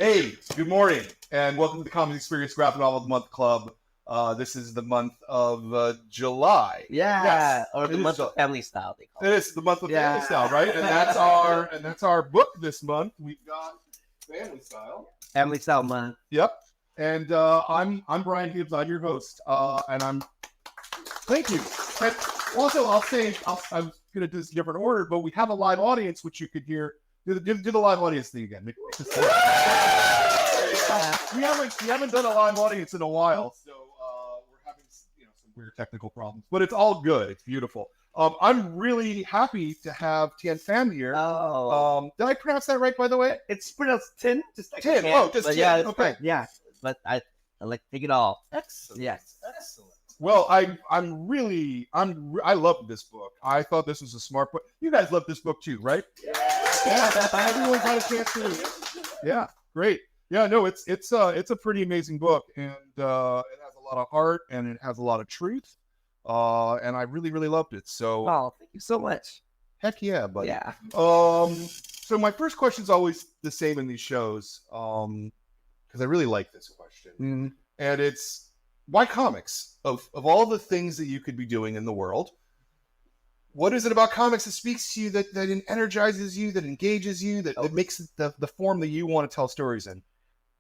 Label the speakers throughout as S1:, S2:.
S1: Hey, good morning, and welcome to the Comics Experience Graphic Novel of the Month Club. This is the month of July.
S2: Yeah,
S1: Yes,
S2: or
S1: it
S2: the
S1: is
S2: month
S1: July.
S2: of family style, they call
S1: It
S2: it.
S1: is the month of
S2: Yeah.
S1: Family Style, right? And that's our book this month. We've got Family Style.
S2: Family style month.
S1: Yep. And I'm Brian Hibbs. I'm your host. And I'm thank you. And also, I'm going to do this in a different order, but we have a live audience which you could hear. Do the live audience thing again. We haven't done a live audience in a while, so we're having some weird technical problems, but it's all good. It's beautiful. I'm really happy to have THIEN here.
S2: Oh,
S1: Did I pronounce that right, by the way?
S2: it's pronounced tin, just like
S1: Tin.
S2: a can.
S1: Oh, just
S2: but
S1: tin.
S2: yeah, it's
S1: Okay.
S2: fine. Yeah, but I like take it all.
S1: Excellent.
S2: Yes.
S1: Excellent. Well, I love this book. I thought this was a smart book. You guys love this book too, right? Yeah. Everyone's had a chance to read it. Yeah, great. Yeah, no, it's a pretty amazing book, and it has a lot of heart and it has a lot of truth. And I really, really loved it. So
S2: Oh, thank you so much.
S1: heck yeah, buddy.
S2: Yeah.
S1: So my first question is always the same in these shows, because I really like this question, and it's why comics? Of all the things that you could be doing in the world, what is it about comics that speaks to you, that energizes you, that engages you, that makes it the form that you want to tell stories in?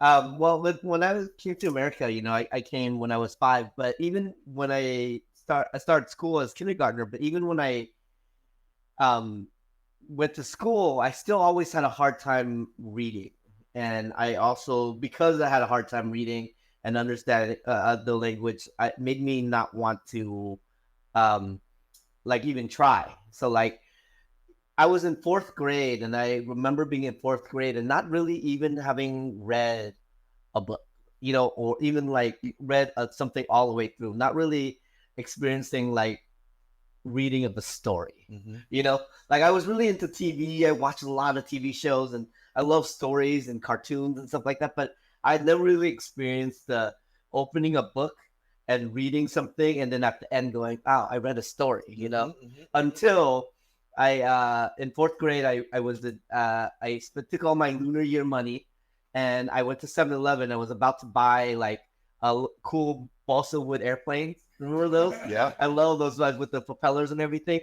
S2: Well, when I came to America, I came when I was 5. But even when I started school as kindergartner. But even when I went to school, I still always had a hard time reading. And I also, because I had a hard time reading and understanding the language, it made me not want to even try. So I was in 4th grade, and I remember being in 4th grade and not really even having read a book, or even read something all the way through, not really experiencing reading of the story. I was really into TV. I watched a lot of TV shows, and I love stories and cartoons and stuff like that, but I never really experienced the opening a book and reading something and then at the end going, "Wow, I read a story," until I in 4th grade I took all my lunar year money and I went to 7-Eleven. I was about to buy a cool balsa wood airplanes. Remember those?
S1: Yeah.
S2: I love those with the propellers and everything.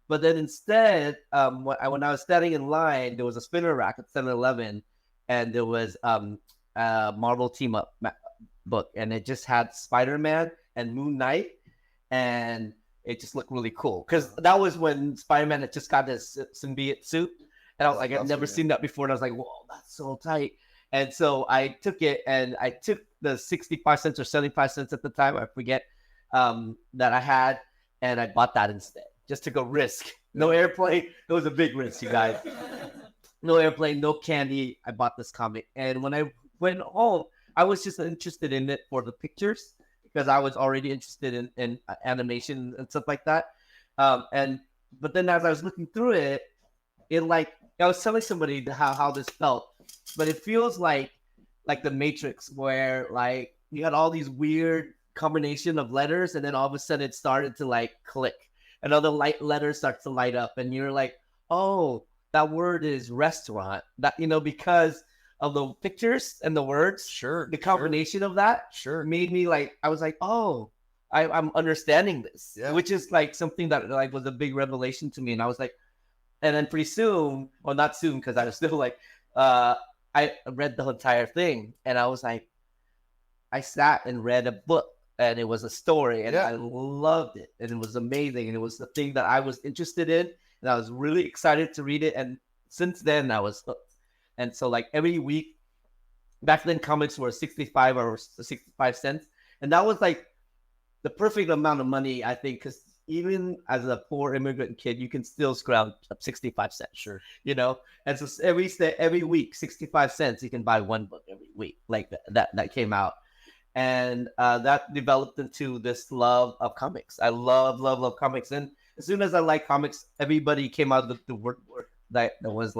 S2: But then instead, when I was standing in line, there was a spinner rack at 7-Eleven, and there was Marvel Team Up book, and it just had Spider-Man and Moon Knight, and it just looked really cool because that was when Spider-Man had just got his symbiote suit, and I was like, I've never seen that before, and I was like, whoa, that's so tight. And so I took it, and I took the 65 cents or 75 cents at the time, I forget, that I had, and I bought that instead. Just took a risk. No airplane. It was a big risk, you guys. No airplane, no candy. I bought this comic. And when I went home, I was just interested in it for the pictures because I was already interested in animation and stuff like that. But then as I was looking through it, I was telling somebody how this felt, but it feels like the Matrix, where you had all these weird combination of letters, and then all of a sudden it started to click. Another letters start to light up, and you're like, oh, that word is restaurant. That because of the pictures and the words.
S1: Sure.
S2: The combination of that made me I was like, oh, I'm understanding this.
S1: Yeah.
S2: Which is something that was a big revelation to me. And I was like, and then pretty soon, well, not soon, because I was still I read the entire thing, and I was like, I sat and read a book, and it was a story, and I loved it, and it was amazing, and it was the thing that I was interested in, and I was really excited to read it, and since then I was hooked. And so every week, back then comics were 65 or 65 cents, and that was the perfect amount of money, I think, because even as a poor immigrant kid, you can still scrounge up 65 cents.
S1: Sure.
S2: And so every week, 65 cents, you can buy one book every week that came out. And that developed into this love of comics. I love comics. And as soon as I liked comics, everybody came out of the woodwork that was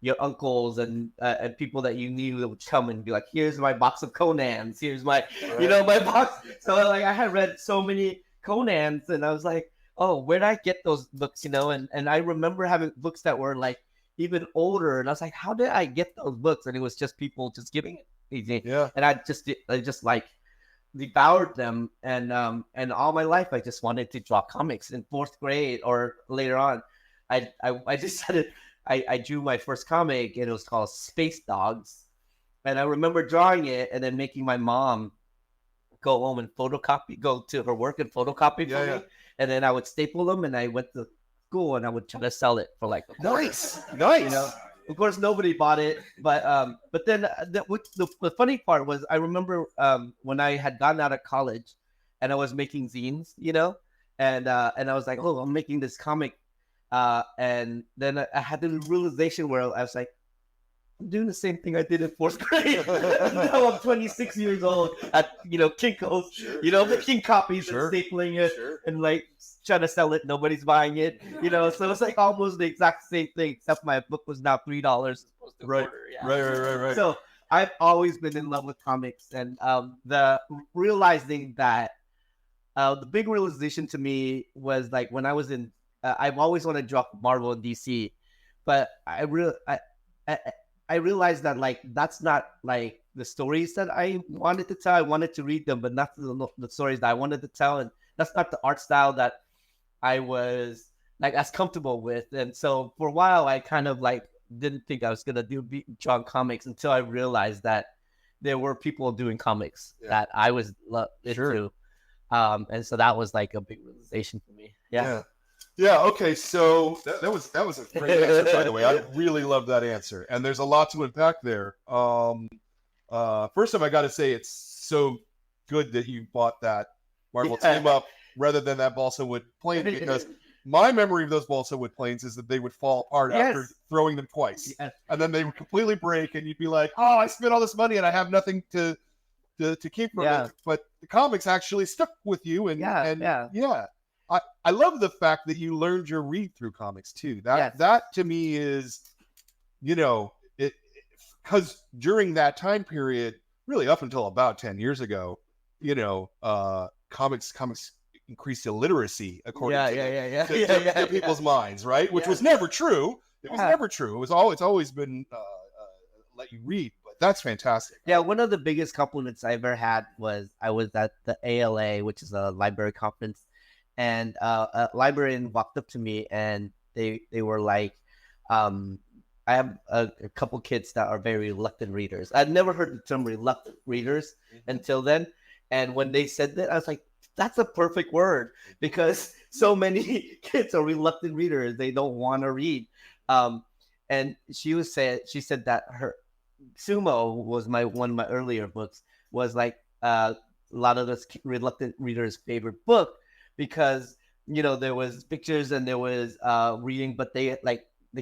S2: your uncles and people that you knew that would come and be like, here's my box of Conans. Here's my, my box. So I had read so many Conans, and I was like, oh, where did I get those books? And I remember having books that were even older, and I was like, how did I get those books? And it was just people just giving it me.
S1: Yeah.
S2: And I just like devoured them, and all my life I just wanted to draw comics. In 4th grade or later on, I decided I drew my first comic, and it was called Space Dogs. And I remember drawing it and then making my mom go home and go to her work and photocopy for me. And then I would staple them, and I went to school and I would try to sell it for like a quarter.
S1: Nice.
S2: You know, of course nobody bought it, but then the funny part was, I remember when I had gotten out of college and I was making zines, you know, and I was like, oh, I'm making this comic, and then I had the realization where I was like, I'm doing the same thing I did in 4th grade. Now I'm 26 years old at, you know, Kinko's, you know, making copies and stapling it and like trying to sell it. Nobody's buying it, you know. So it's like almost the exact same thing, except my book was now $3 as opposed to
S1: Right. Right.
S2: So I've always been in love with comics, and the realizing that the big realization to me was like when I was in, I've always wanted to draw Marvel and DC, but I realized that like that's not like the stories that I wanted to tell. I wanted to read them, but not the stories that I wanted to tell, and that's not the art style that I was like as comfortable with. And so for a while, I kind of like didn't think I was gonna draw comics until I realized that there were people doing comics that I was into, and so that was like a big realization for me.
S1: Yeah. Okay. So that was a great answer, by the way. I really love that answer, and there's a lot to unpack there. First off, I got to say it's so good that you bought that Marvel Team Up rather than that balsa wood plane, because my memory of those balsa wood planes is that they would fall apart after throwing them twice, and then they would completely break, and you'd be like, "Oh, I spent all this money and I have nothing to keep from it." But the comics actually stuck with you, and I love the fact that you learned your read through comics too. That to me is, you know, it because during that time period, really up until about 10 years ago, you know, comics increased illiteracy according to people's minds, right? Which was never true. It was never true. It's always been let you read. But that's fantastic.
S2: Yeah, one of the biggest compliments I ever had was I was at the ALA, which is a library conference. And a librarian walked up to me, and they were like, I have a couple kids that are very reluctant readers. I'd never heard the term reluctant readers until then. And when they said that, I was like, that's a perfect word, because so many kids are reluctant readers. They don't want to read. And she said that her Sumo was one of my earlier books, was like a lot of those reluctant readers' favorite book, because, you know, there was pictures and there was reading, but they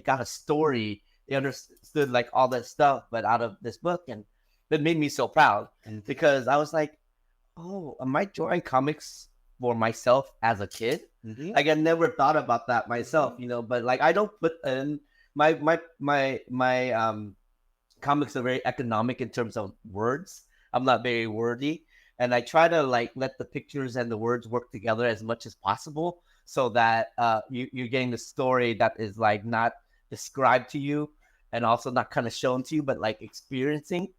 S2: got a story. They understood like all that stuff, but out of this book. And that made me so proud, because I was like, oh, am I drawing comics for myself as a kid? Like I never thought about that myself, you know, but like I don't put in my comics are very economic in terms of words. I'm not very wordy. And I try to like let the pictures and the words work together as much as possible, so that you're getting the story that is like not described to you and also not kind of shown to you, but like experiencing.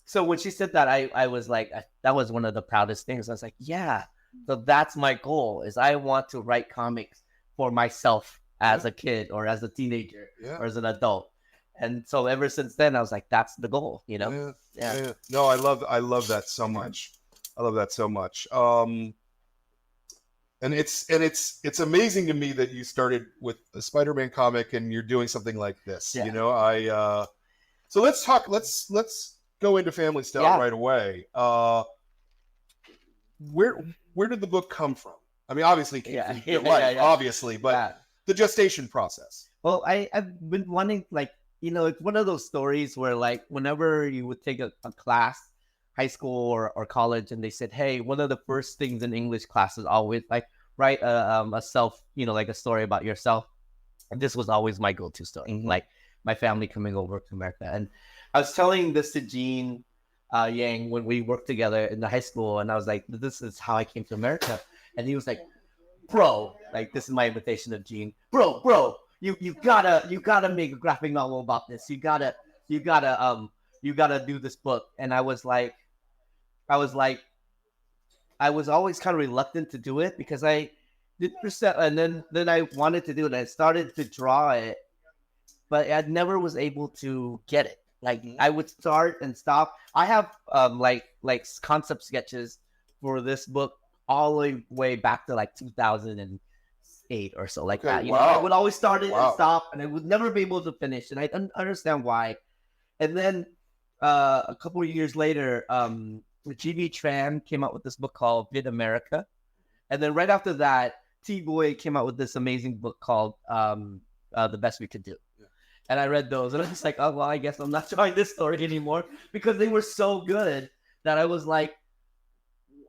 S2: So when she said that, I was like, that was one of the proudest things. I was like, yeah, so that's my goal, is I want to write comics for myself as a kid or as a teenager or as an adult. And so ever since then, I was like, that's the goal, you know?
S1: Yeah. No, I love that so much. I love that so much. And it's amazing to me that you started with a Spider-Man comic and you're doing something like this. You know, so let's go into Family Style right away. Where did the book come from? I mean, obviously, obviously, but the gestation process.
S2: Well, I've been wanting, like, you know, it's one of those stories where, like, whenever you would take a class, high school or college, and they said, hey, one of the first things in English class is always, like, write a self, you know, like a story about yourself. And this was always my go-to story, like my family coming over to America. And I was telling this to Gene Yang when we worked together in the high school, and I was like, this is how I came to America. And he was like, bro, like, this is my invitation of Gene. Bro, you gotta make a graphic novel about this. You gotta do this book. And I was like, I was always kind of reluctant to do it because I did percent, and then I wanted to do it. And I started to draw it, but I never was able to get it. Like I would start and stop. I have like concept sketches for this book all the way back to like 2008 or so, like that. You know, I would always start it and stop, and I would never be able to finish. And I didn't understand why. And then a couple of years later, THIEN came out with this book called Vid America, and then right after that, T-Boy came out with this amazing book called The Best We Could Do. And I read those, and I was like, oh, well, I guess I'm not trying this story anymore, because they were so good that I was like,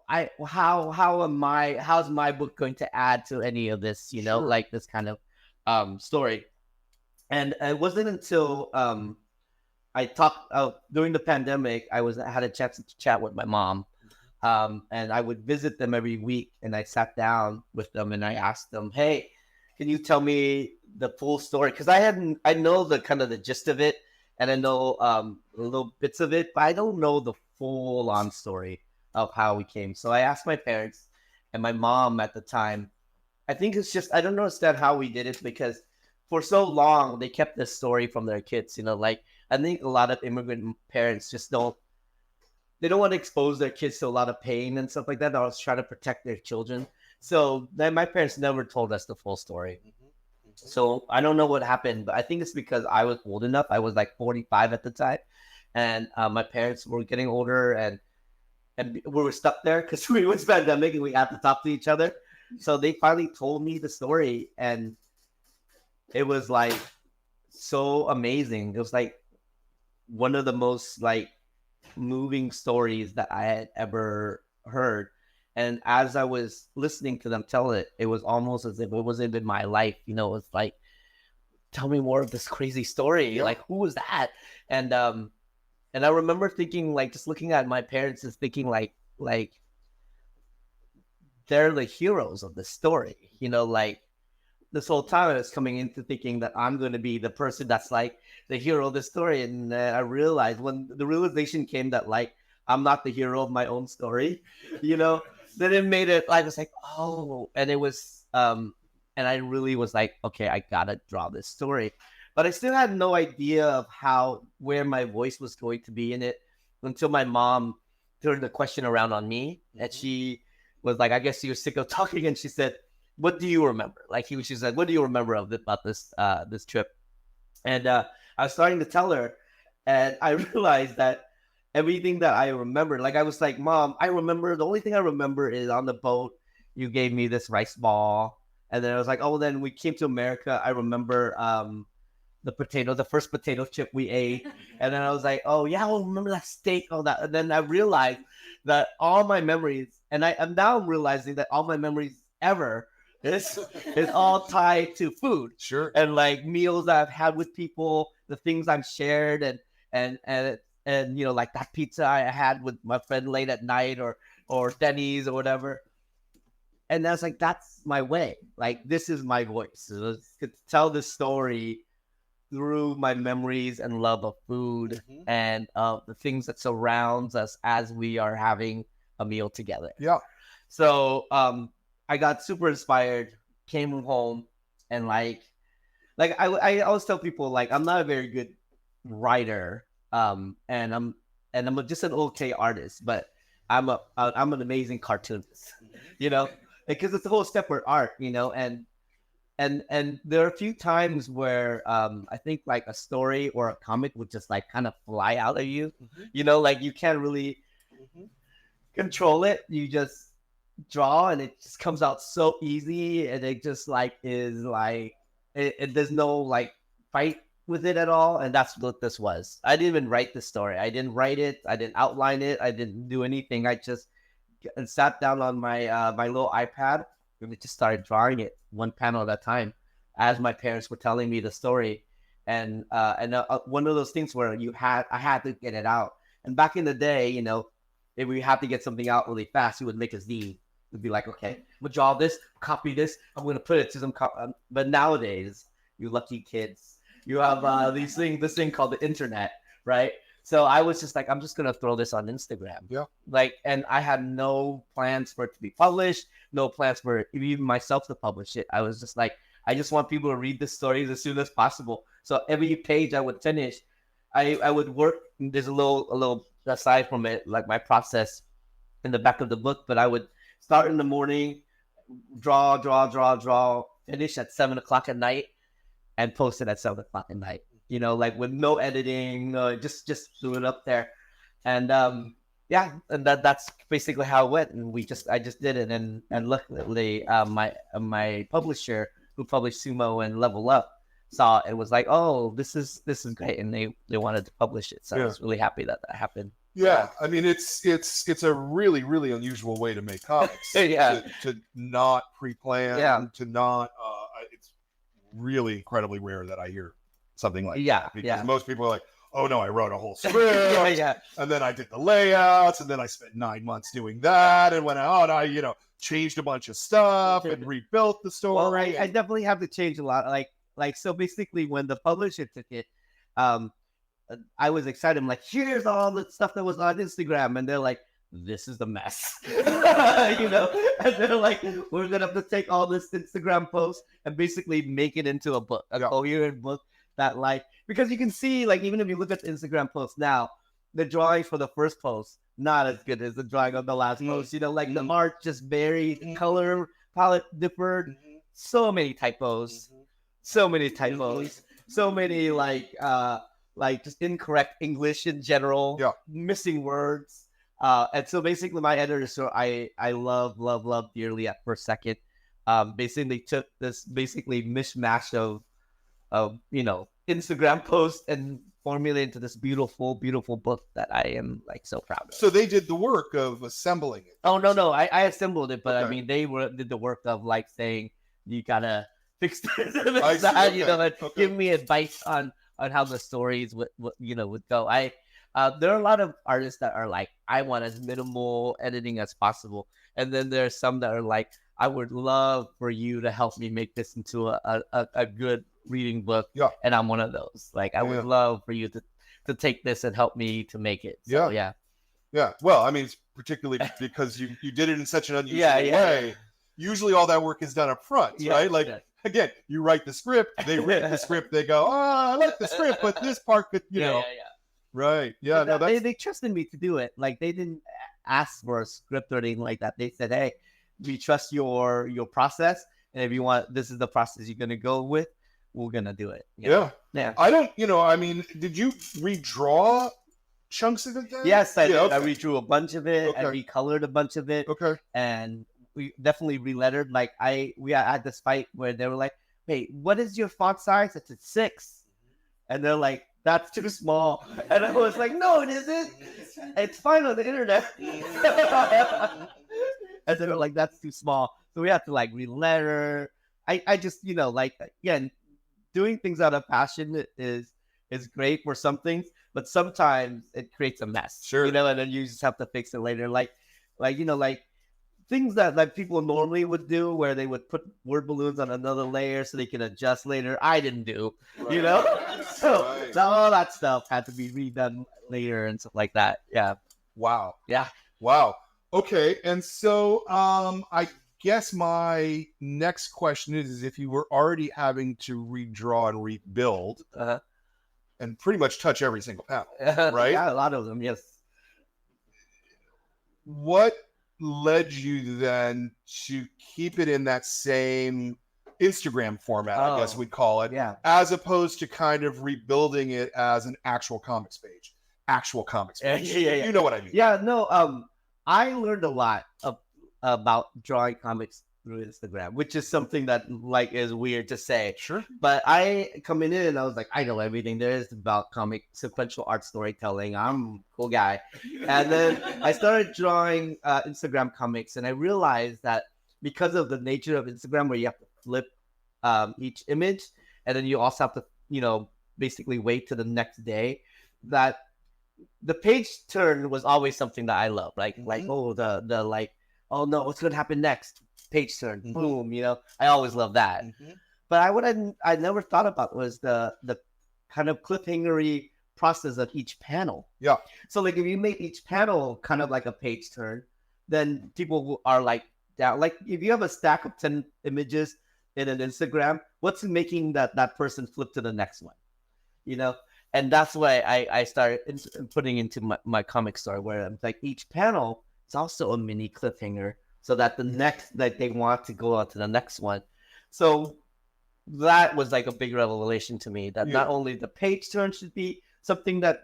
S2: how's my book going to add to any of this, you know, like this kind of story. And it wasn't until I talked during the pandemic, I had a chance to chat with my mom, and I would visit them every week, and I sat down with them and I asked them, hey, can you tell me the full story? Because I know the kind of the gist of it, and I know little bits of it, but I don't know the full on story of how we came. So I asked my parents and my mom at the time. I think it's just, I don't understand how we did it, because for so long they kept this story from their kids, you know, like I think a lot of immigrant parents just don't want to expose their kids to a lot of pain and stuff like that. They always try to protect their children. So then my parents never told us the full story. So I don't know what happened, but I think it's because I was old enough. I was like 45 at the time, and my parents were getting older, and we were stuck there because it was pandemic and we had to talk to each other. So they finally told me the story, and it was like so amazing. It was like one of the most like moving stories that I had ever heard. And as I was listening to them tell it, it was almost as if it wasn't in my life. You know, it's like, tell me more of this crazy story. Yeah. Like, who was that? And I remember thinking, like, just looking at my parents and thinking, like they're the heroes of the story. You know, like this whole time I was coming into thinking that I'm going to be the person that's like the hero of the story. And I realized when the realization came that like, I'm not the hero of my own story, you know, then it made it, I was like, oh, and it was, and I really was like, okay, I gotta draw this story. But I still had no idea of where my voice was going to be in it until my mom turned the question around on me. And she was like, I guess she was sick of talking. And she said, what do you remember? Like she said, what do you remember about this trip? And I was starting to tell her, and I realized that everything that I remember, like I was like, Mom, I remember, the only thing I remember is on the boat, you gave me this rice ball. And then I was like, oh, then we came to America. I remember the first potato chip we ate. And then I was like, oh yeah, I remember that steak, all that. And then I realized that all my memories, and I'm now realizing that all my memories ever is all tied to food.
S1: Sure.
S2: And like meals that I've had with people, the things I've shared, and you know, like that pizza I had with my friend late at night, or Denny's or whatever. And I was like, that's my way. Like, this is my voice. To tell this story through my memories and love of food and the things that surrounds us as we are having a meal together.
S1: Yeah.
S2: So I got super inspired, came home, and like I always tell people, like, I'm not a very good writer. And I'm just an okay artist, but I'm an amazing cartoonist, you know, because it's a whole separate art, you know, and there are a few times where I think like a story or a comic would just like kind of fly out of you, you know, like you can't really control it. You just draw and it just comes out so easy, and it just like is like there's no like fight with it at all. And that's what this was. I didn't even write the story. I didn't write it. I didn't outline it. I didn't do anything. I just sat down on my my little iPad and we just started drawing it one panel at a time as my parents were telling me the story. And one of those things where I had to get it out. And back in the day, you know, if we had to get something out really fast, we would make a zine. We'd be like, okay, I'm gonna draw this, copy this, I'm gonna put it to some. But nowadays, you lucky kids. You have this thing called the internet, right? So I was just like, I'm just gonna throw this on Instagram.
S1: Yeah.
S2: Like, and I had no plans for it to be published, no plans for even myself to publish it. I was just like, I just want people to read the stories as soon as possible. So every page I would finish, I would work. There's a little aside from it, like my process in the back of the book, but I would start in the morning, draw, finish at 7 o'clock at night, and post it at 7 o'clock at night. You know, like with no editing, just threw it up there, and yeah, and that's basically how it went. And I just did it, and luckily, my publisher who published Sumo and Level Up saw it and was like, oh, this is great, and they wanted to publish it. So I was really happy that happened.
S1: Yeah, I mean, it's a really, really unusual way to make comics.
S2: Yeah.
S1: To not pre-plan.
S2: Yeah.
S1: To not. It's really incredibly rare that I hear something like
S2: Yeah.
S1: that, because most people are like, oh no, I wrote a whole script,
S2: yeah,
S1: and then I did the layouts, and then I spent 9 months doing that, and went out, I changed a bunch of stuff and rebuilt the story.
S2: Well, I definitely have to change a lot. Like so basically when the publisher took it, I was excited. I'm like, here's all the stuff that was on Instagram, and they're like, this is the mess. And they're like, we're gonna have to take all this Instagram post and basically make it into a book, a coherent book that, like, because you can see, like, even if you look at the Instagram post now, the drawing for the first post not as good as the drawing of the last post. Like the art just varied, color palette differed, so many typos, so many like just incorrect English in general, missing words. And so basically my editor, so I love dearly at First Second, basically took this basically mishmash of Instagram posts and formulated into this beautiful book that I am like so proud of.
S1: So they did the work of assembling it.
S2: Oh no, I assembled it, but I mean they did the work of like saying you gotta fix this and that, and give me advice on how the stories would go. There are a lot of artists that are like, I want as minimal editing as possible, and then there's some that are like, I would love for you to help me make this into a good reading book. Yeah. And I'm one of those. Like, I would love for you to take this and help me to make it. So, yeah.
S1: Well, I mean, it's particularly because you did it in such an unusual way. Usually all that work is done up front, right? Like, again, you write the script, they read the script, they go, I like the script, but this part could, know. Right. Yeah. No,
S2: they trusted me to do it. Like, they didn't ask for a script or anything like that. They said, hey, we trust your process, and if you want, this is the process you're gonna go with, we're gonna do it. Yeah.
S1: I don't, I mean, did you redraw chunks of it then?
S2: Yes, I did. I redrew a bunch of it. I recolored a bunch of it. And we definitely relettered. Like we had this fight where they were like, wait, what is your font size? It's a 6. And they're like, that's too small. And I was like, no, it isn't. It's fine on the internet. And they were like, that's too small. So we had to like re-letter. I just, like, again, doing things out of passion is great for some things, but sometimes it creates a mess.
S1: Sure.
S2: And then you just have to fix it later. Like things that like people normally would do, where they would put word balloons on another layer so they can adjust later. I didn't do, So all that stuff had to be redone later and stuff like that. Yeah.
S1: Wow.
S2: Yeah.
S1: Wow. Okay. And so I guess my next question is if you were already having to redraw and rebuild and pretty much touch every single panel, right?
S2: Yeah, a lot of them, yes.
S1: What led you then to keep it in that same Instagram format, I guess we'd call it, as opposed to kind of rebuilding it as an actual comics page? You know what I mean?
S2: Yeah, no, I learned a lot about drawing comics through Instagram, which is something that like is weird to say.
S1: Sure.
S2: But I coming in and I was like, I know everything there is about comic sequential art storytelling. I'm a cool guy. And then I started drawing Instagram comics, and I realized that because of the nature of Instagram, where you have to flip each image, and then you also have to, basically wait to the next day, that the page turn was always something that I love. Like, the like, oh no, what's gonna happen next? Page turn, boom. I always love that. But I never thought about was the kind of cliffhangery process of each panel.
S1: Yeah.
S2: So like if you make each panel kind of like a page turn, then people are like down. Like if you have a stack of 10 images in an Instagram, what's making that person flip to the next one? You know? And that's why I started putting into my comic story where I'm like each panel is also a mini cliffhanger so that the next that they want to go on to the next one. So that was like a big revelation to me that not only the page turn should be something that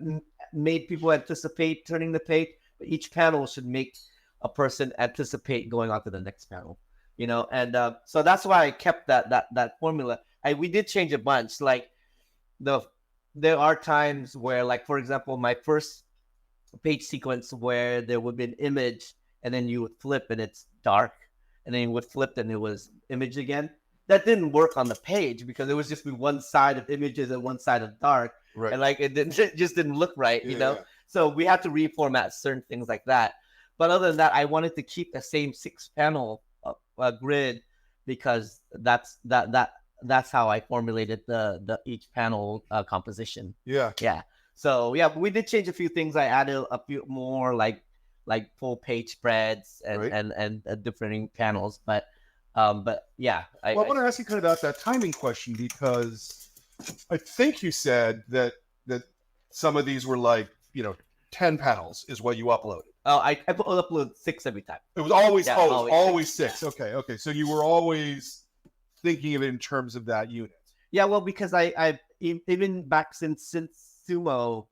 S2: made people anticipate turning the page, but each panel should make a person anticipate going on to the next panel, you know? And so that's why I kept that formula. We did change a bunch. Like there are times where, like, for example, my first page sequence where there would be an image and then you would flip and it's dark and then you would flip and it was image again. That didn't work on the page because it was just be one side of images and one side of dark. Right. And like it just didn't look right, you know? Yeah. So we had to reformat certain things like that. But other than that, I wanted to keep the same 6-panel grid because that's how I formulated the each panel composition. Yeah. Yeah. So yeah, we did change a few things. I added a few more like full page spreads and different panels, but yeah.
S1: I want to ask you kind of about that timing question because I think you said that some of these were like 10 panels is what you uploaded.
S2: Oh, I upload 6 every time.
S1: It was always always 6. Okay. So you were always thinking of it in terms of that unit.
S2: Yeah, well, because I even back since Sumo,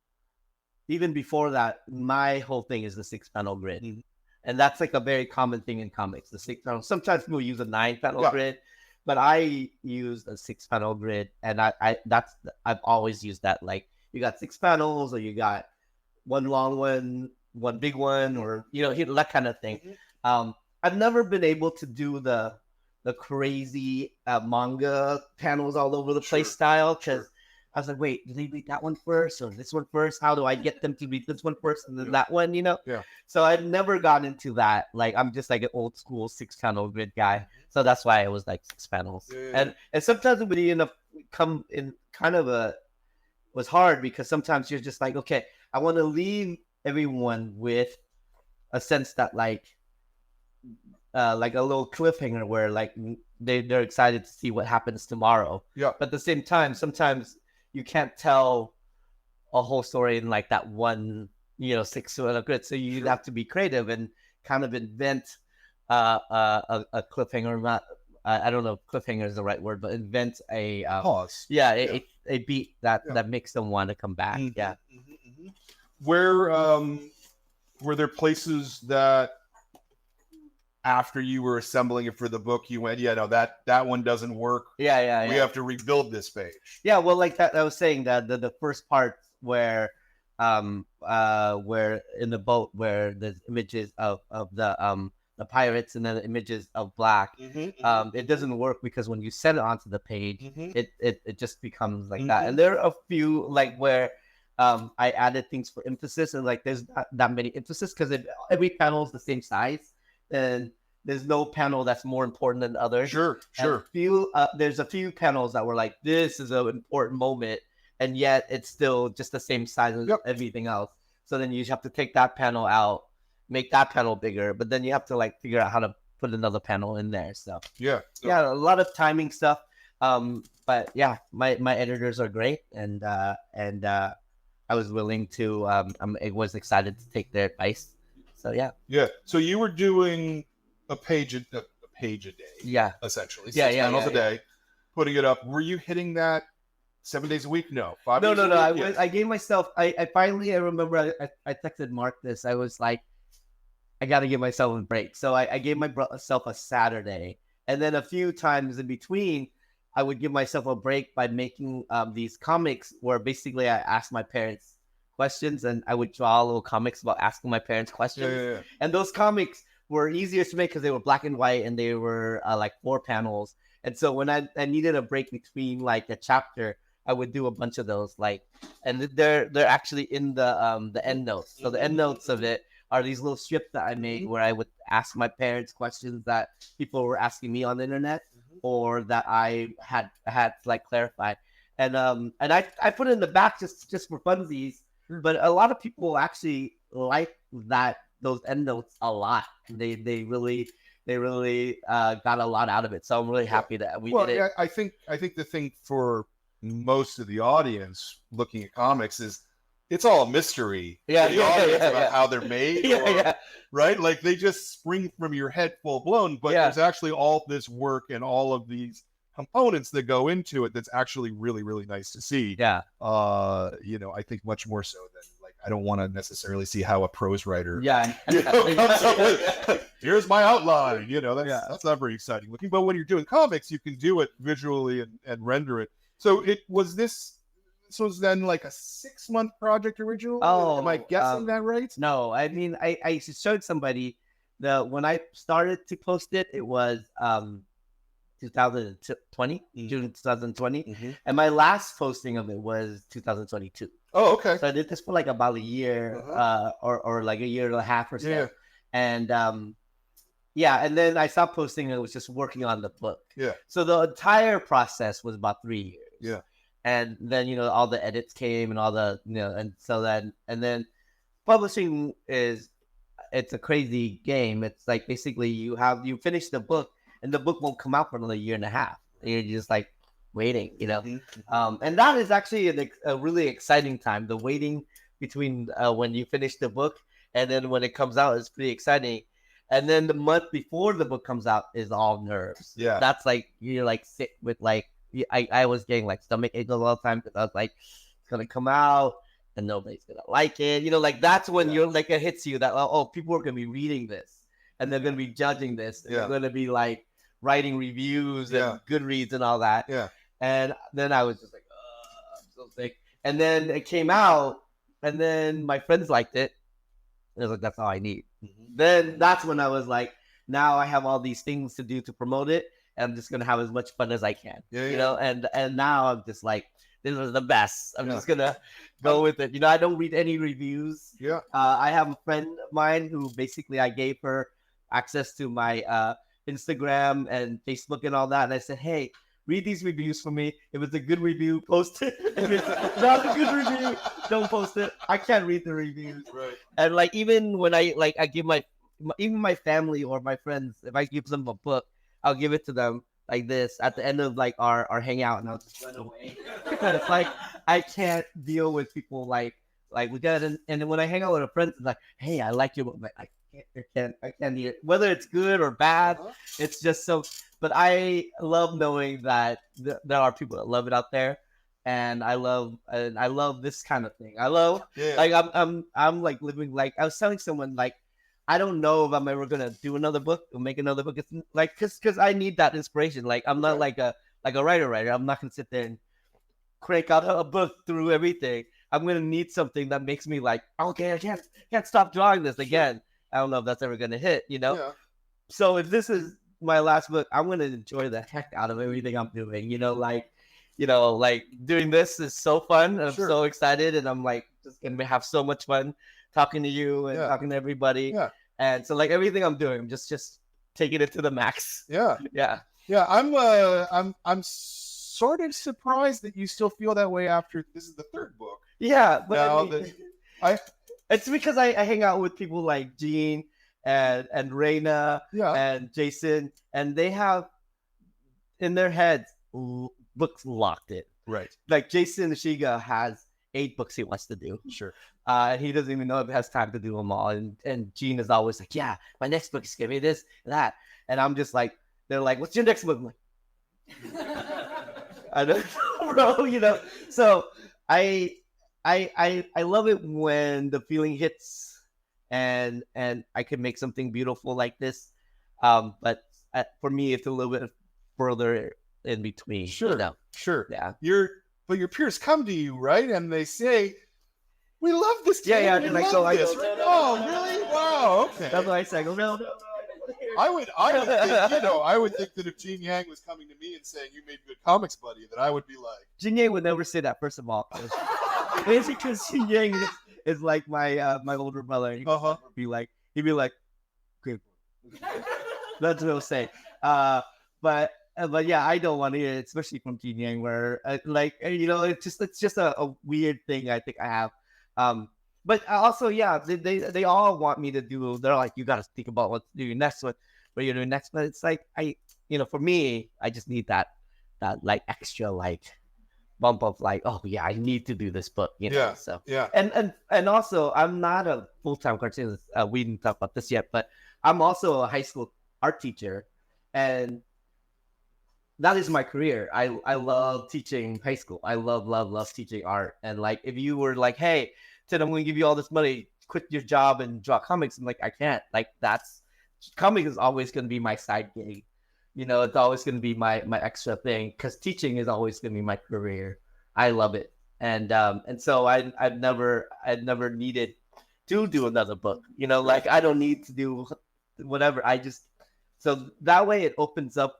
S2: even before that, my whole thing is the 6-panel grid. Mm-hmm. And that's like a very common thing in comics, the 6-panel. Sometimes people use a 9-panel grid, but I use a 6-panel grid, and I've always used that. Like you got 6 panels, or you got one long one, one big one, or that kind of thing. Mm-hmm. I've never been able to do the crazy manga panels all over the place style because I was like, wait, do they read that one first or this one first? How do I get them to read this one first and then that one, Yeah. So I've never gotten into that. Like, I'm just like an old school 6-panel grid guy. So that's why I was like 6 panels. Yeah. And sometimes it would end up come in kind of was hard because sometimes you're just like, okay, I want to leave everyone with a sense that like a little cliffhanger where like they're excited to see what happens tomorrow. Yeah. But at the same time, sometimes you can't tell a whole story in like that one, 6-panel grid. So you have to be creative and kind of invent a cliffhanger. Not, I don't know if cliffhanger is the right word, but invent a
S1: pause.
S2: Yeah, a beat that makes them want to come back. Mm-hmm. Yeah.
S1: Mm-hmm. Where were there places that after you were assembling it for the book, you went, that one doesn't work.
S2: Yeah.
S1: We have to rebuild this page.
S2: Yeah, well, like that, I was saying that the first part where in the boat where there's images of the pirates and then the images of Black, it doesn't work because when you set it onto the page, it just becomes like that. And there are a few like where I added things for emphasis and like there's not that many emphasis because every panel is the same size. And there's no panel that's more important than others. Sure. There's a few panels that were like, this is an important moment, and yet it's still just the same size as everything else. So then you have to take that panel out, make that panel bigger, but then you have to like figure out how to put another panel in there. So yeah, a lot of timing stuff. But yeah, my editors are great, and I was willing to. I was excited to take their advice. So yeah.
S1: So you were doing a page a day.
S2: Yeah.
S1: Essentially. 6 panels a day, putting it up. Were you hitting that 7 days a week? No. 5 days a week?
S2: I gave myself. I finally. I remember. I texted Mark this. I was like, I got to give myself a break. So I gave myself a Saturday, and then a few times in between, I would give myself a break by making these comics where basically I asked my parents questions, and I would draw little comics about asking my parents questions. Yeah. And those comics were easier to make because they were black and white and they were like 4 panels. And so when I needed a break between like a chapter, I would do a bunch of those. Like, and they're actually in the end notes. So the end notes of it are these little strips that I made where I would ask my parents questions that people were asking me on the internet. or that I had like clarified. And I put it in the back just for funsies. But a lot of people actually like those endnotes a lot. They really got a lot out of it. So I'm really happy that we did it.
S1: I think the thing for most of the audience looking at comics is it's all a mystery. About how they're made. Right? Like they just spring from your head full blown, but there's actually all this work and all of these components that go into it that's actually really, really nice to see.
S2: Yeah.
S1: You know, I think much more so than like I don't want to necessarily see how a prose writer here's my outline. You know, that's not very exciting looking. But when you're doing comics, you can do it visually and render it. So was then like a 6-month project originally?
S2: Oh,
S1: am I guessing that right?
S2: No, I mean I showed somebody when I started to post it, it was 2020, June 2020, and my last posting of it was 2022.
S1: Oh, okay.
S2: So I did this for like about a year, or like a year and a half or so.
S1: Yeah.
S2: And and then I stopped posting and I was just working on the book.
S1: Yeah.
S2: So the entire process was about 3 years.
S1: Yeah.
S2: And then, you know, all the edits came and all the, you know, and so then publishing it's a crazy game. It's like basically you finish the book and the book won't come out for another year and a half. And you're just like waiting, you know? And that is actually a really exciting time. The waiting between when you finish the book and then when it comes out is pretty exciting. And then the month before the book comes out is all nerves.
S1: Yeah.
S2: That's like, you're like sit with like, I was getting like stomach aches all the time because I was like, it's going to come out and nobody's going to like it. You know, like that's when you're like, it hits you that, oh, people are going to be reading this and they're going to be judging this. And they're going to be like writing reviews and Goodreads and all that.
S1: Yeah.
S2: And then I was just like, oh, I'm so sick. And then it came out and then my friends liked it. And I was like, that's all I need. Then that's when I was like, now I have all these things to do to promote it. And I'm just going to have as much fun as I can, you know? And now I'm just like, this is the best. I'm just going to go with it. You know, I don't read any reviews.
S1: Yeah.
S2: I have a friend of mine who basically I gave her access to my Instagram and Facebook and all that. And I said, hey, read these reviews for me. If it's a good review, post it. If it's not a good review, don't post it. I can't read the reviews.
S1: Right.
S2: And like, even when I give even my family or my friends, if I give them a book, I'll give it to them like this at the end of like our hangout, and I'll just run away. It's like I can't deal with people like we got. And then when I hang out with a friend, it's like, hey, I like your book. Like, I can't hear it. Whether it's good or bad. It's just so. But I love knowing that there are people that love it out there, and I love this kind of thing. I love like I'm like living like I was telling someone like. I don't know if I'm ever gonna do another book or make another book. It's like because I need that inspiration. Like I'm not like a writer. I'm not gonna sit there and crank out a book through everything. I'm gonna need something that makes me like, okay, I can't stop drawing this again. I don't know if that's ever gonna hit, you know. Yeah. So if this is my last book, I'm gonna enjoy the heck out of everything I'm doing. You know, like doing this is so fun. And I'm so excited, and I'm like just gonna have so much fun talking to you and talking to everybody. Yeah. And so like everything I'm doing, I'm just taking it to the max. Yeah. Yeah. Yeah. I'm sort of surprised that you still feel that way after this is the third book. Yeah. But now it's because I hang out with people like Gene and Raina and Jason, and they have in their heads books locked in. Right. Like Jason Shiga has 8 books he wants to do. Sure. He doesn't even know if he has time to do them all. And Gene is always like, yeah, my next book is gonna be this and that. And I'm just like, they're like, what's your next book? I'm like, I don't know, bro, you know. So I love it when the feeling hits and I can make something beautiful like this. But for me, it's a little bit further in between. Sure. You know? Sure. Yeah. But your peers come to you, right? And they say, we love this. Yeah. And I go, oh, really? Wow. Okay. That's what I say. No. I would think, I would think that if Gene Yang was coming to me and saying, you made good comics, buddy, that I would be like. Gene Yang would never say that, first of all. It's because Gene Yang is like my older brother. He'd be like, great. That's what he'll say. But but yeah, I don't want to hear it, especially from THIEN, where it's just a weird thing I think I have. But also, yeah, they all want me to do. They're like, you got to think about what to do next, what you're doing next. But it's like for me, I just need that like extra like bump of like, oh yeah, I need to do this book,
S1: Yeah.
S2: So
S1: yeah.
S2: And also, I'm not a full-time cartoonist. We didn't talk about this yet, but I'm also a high school art teacher, and that is my career. I love teaching high school. I love teaching art. And like, if you were like, hey, Ted, I'm going to give you all this money, quit your job and draw comics, I'm like, I can't. Like, comics is always going to be my side gig. It's always going to be my extra thing, because teaching is always going to be my career. I love it. And so I've never needed to do another book. Like, I don't need to do whatever. So that way it opens up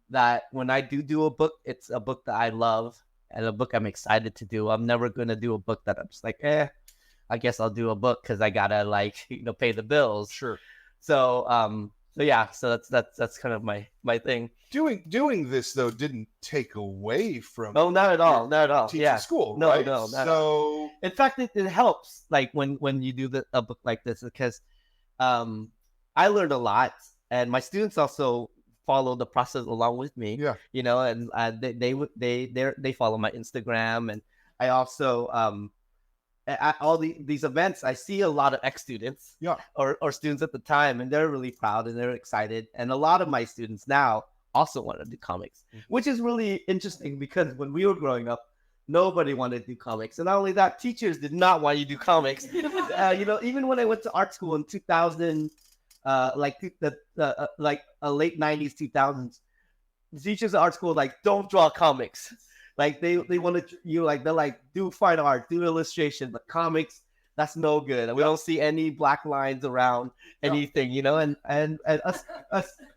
S2: that when I do a book, it's a book that I love and a book I'm excited to do. I'm never going to do a book that I'm just like, I guess I'll do a book because I gotta pay the bills.
S1: Sure.
S2: So yeah, so that's kind of my thing.
S1: Doing this though didn't take away from.
S2: No, not at all. Not at all.
S1: Teaching school,
S2: no,
S1: right?
S2: No.
S1: So
S2: in fact, it helps like when you do a book like this, because I learned a lot, and my students also follow the process along with me.
S1: Yeah.
S2: And they follow my Instagram, and I also at all these events, I see a lot of ex-students, or students at the time, and they're really proud and they're excited. And a lot of my students now also want to do comics, which is really interesting, because when we were growing up, nobody wanted to do comics, and not only that, teachers did not want you to do comics. Even when I went to art school in 2000, like late 90s, 2000s, the teachers at art school like, don't draw comics. Like they wanted you, like, they're like, do fine art, do illustration, but comics, that's no good. And we don't see any black lines around anything, and us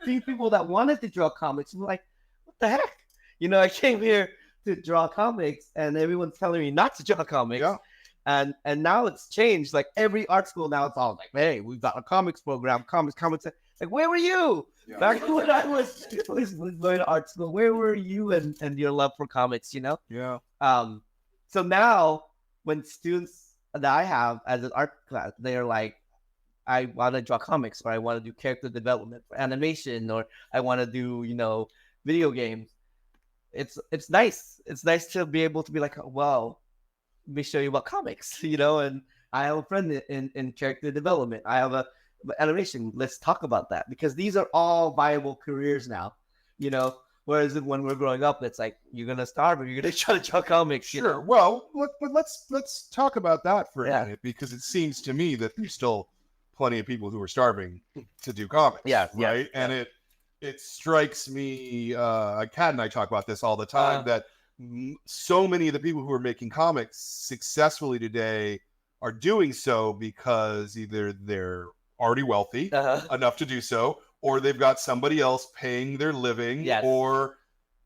S2: few people that wanted to draw comics were like, what the heck? I came here to draw comics, and everyone's telling me not to draw comics.
S1: Yeah.
S2: And now it's changed. Like, every art school now, it's all like, hey, we've got a comics program, comics. Like, where were you back when I was going to art school? Where were you and your love for comics?
S1: Yeah.
S2: So now, when students that I have as an art class, they're like, I want to draw comics, or I want to do character development for animation, or I want to do video games. It's nice. It's nice to be able to be like, well, let me show you about comics, and I have a friend in character development. I have a animation. Let's talk about that, because these are all viable careers now, whereas when we're growing up, it's like, you're gonna starve or you're gonna try to draw comics.
S1: Sure. Well, but let's talk about that for a minute, because it seems to me that there's still plenty of people who are starving to do comics. Right. And it strikes me, KATT and I talk about this all the time, that so many of the people who are making comics successfully today are doing so because either they're already wealthy enough to do so, or they've got somebody else paying their living, or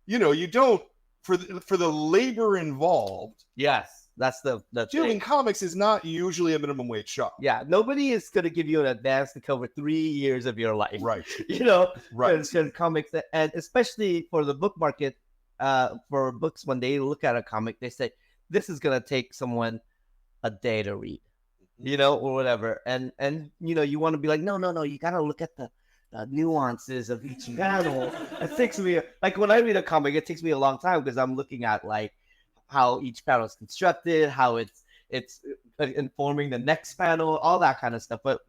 S1: you don't, for the labor involved.
S2: Yes, that's the
S1: doing
S2: thing.
S1: Comics is not usually a minimum wage job.
S2: Yeah, nobody is going to give you an advance to cover 3 years of your life.
S1: Right.
S2: Right. And comics, and especially for the book market, for books, when they look at a comic, they say, this is going to take someone a day to read, or whatever. And you want to be like, no, you got to look at the nuances of each panel. It takes me, like, when I read a comic, it takes me a long time, because I'm looking at like how each panel is constructed, how it's informing the next panel, all that kind of stuff. But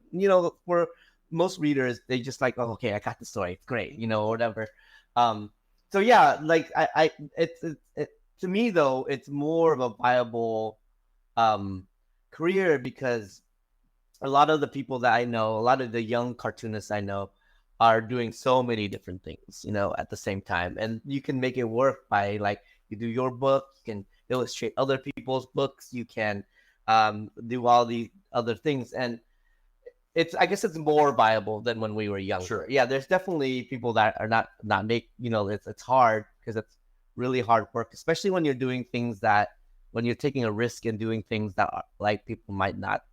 S2: for most readers, they just like, oh, okay, I got the story, it's great, or whatever. So yeah, like to me though, it's more of a viable career, because a lot of the people that I know, a lot of the young cartoonists I know, are doing so many different things, at the same time. And you can make it work by, like, you do your book, you can illustrate other people's books, you can do all the other things. And I guess it's more viable than when we were younger.
S1: Sure.
S2: Yeah, there's definitely people that are not make, it's hard, because it's really hard work, especially when you're doing things when you're taking a risk and doing things that are, like, people might not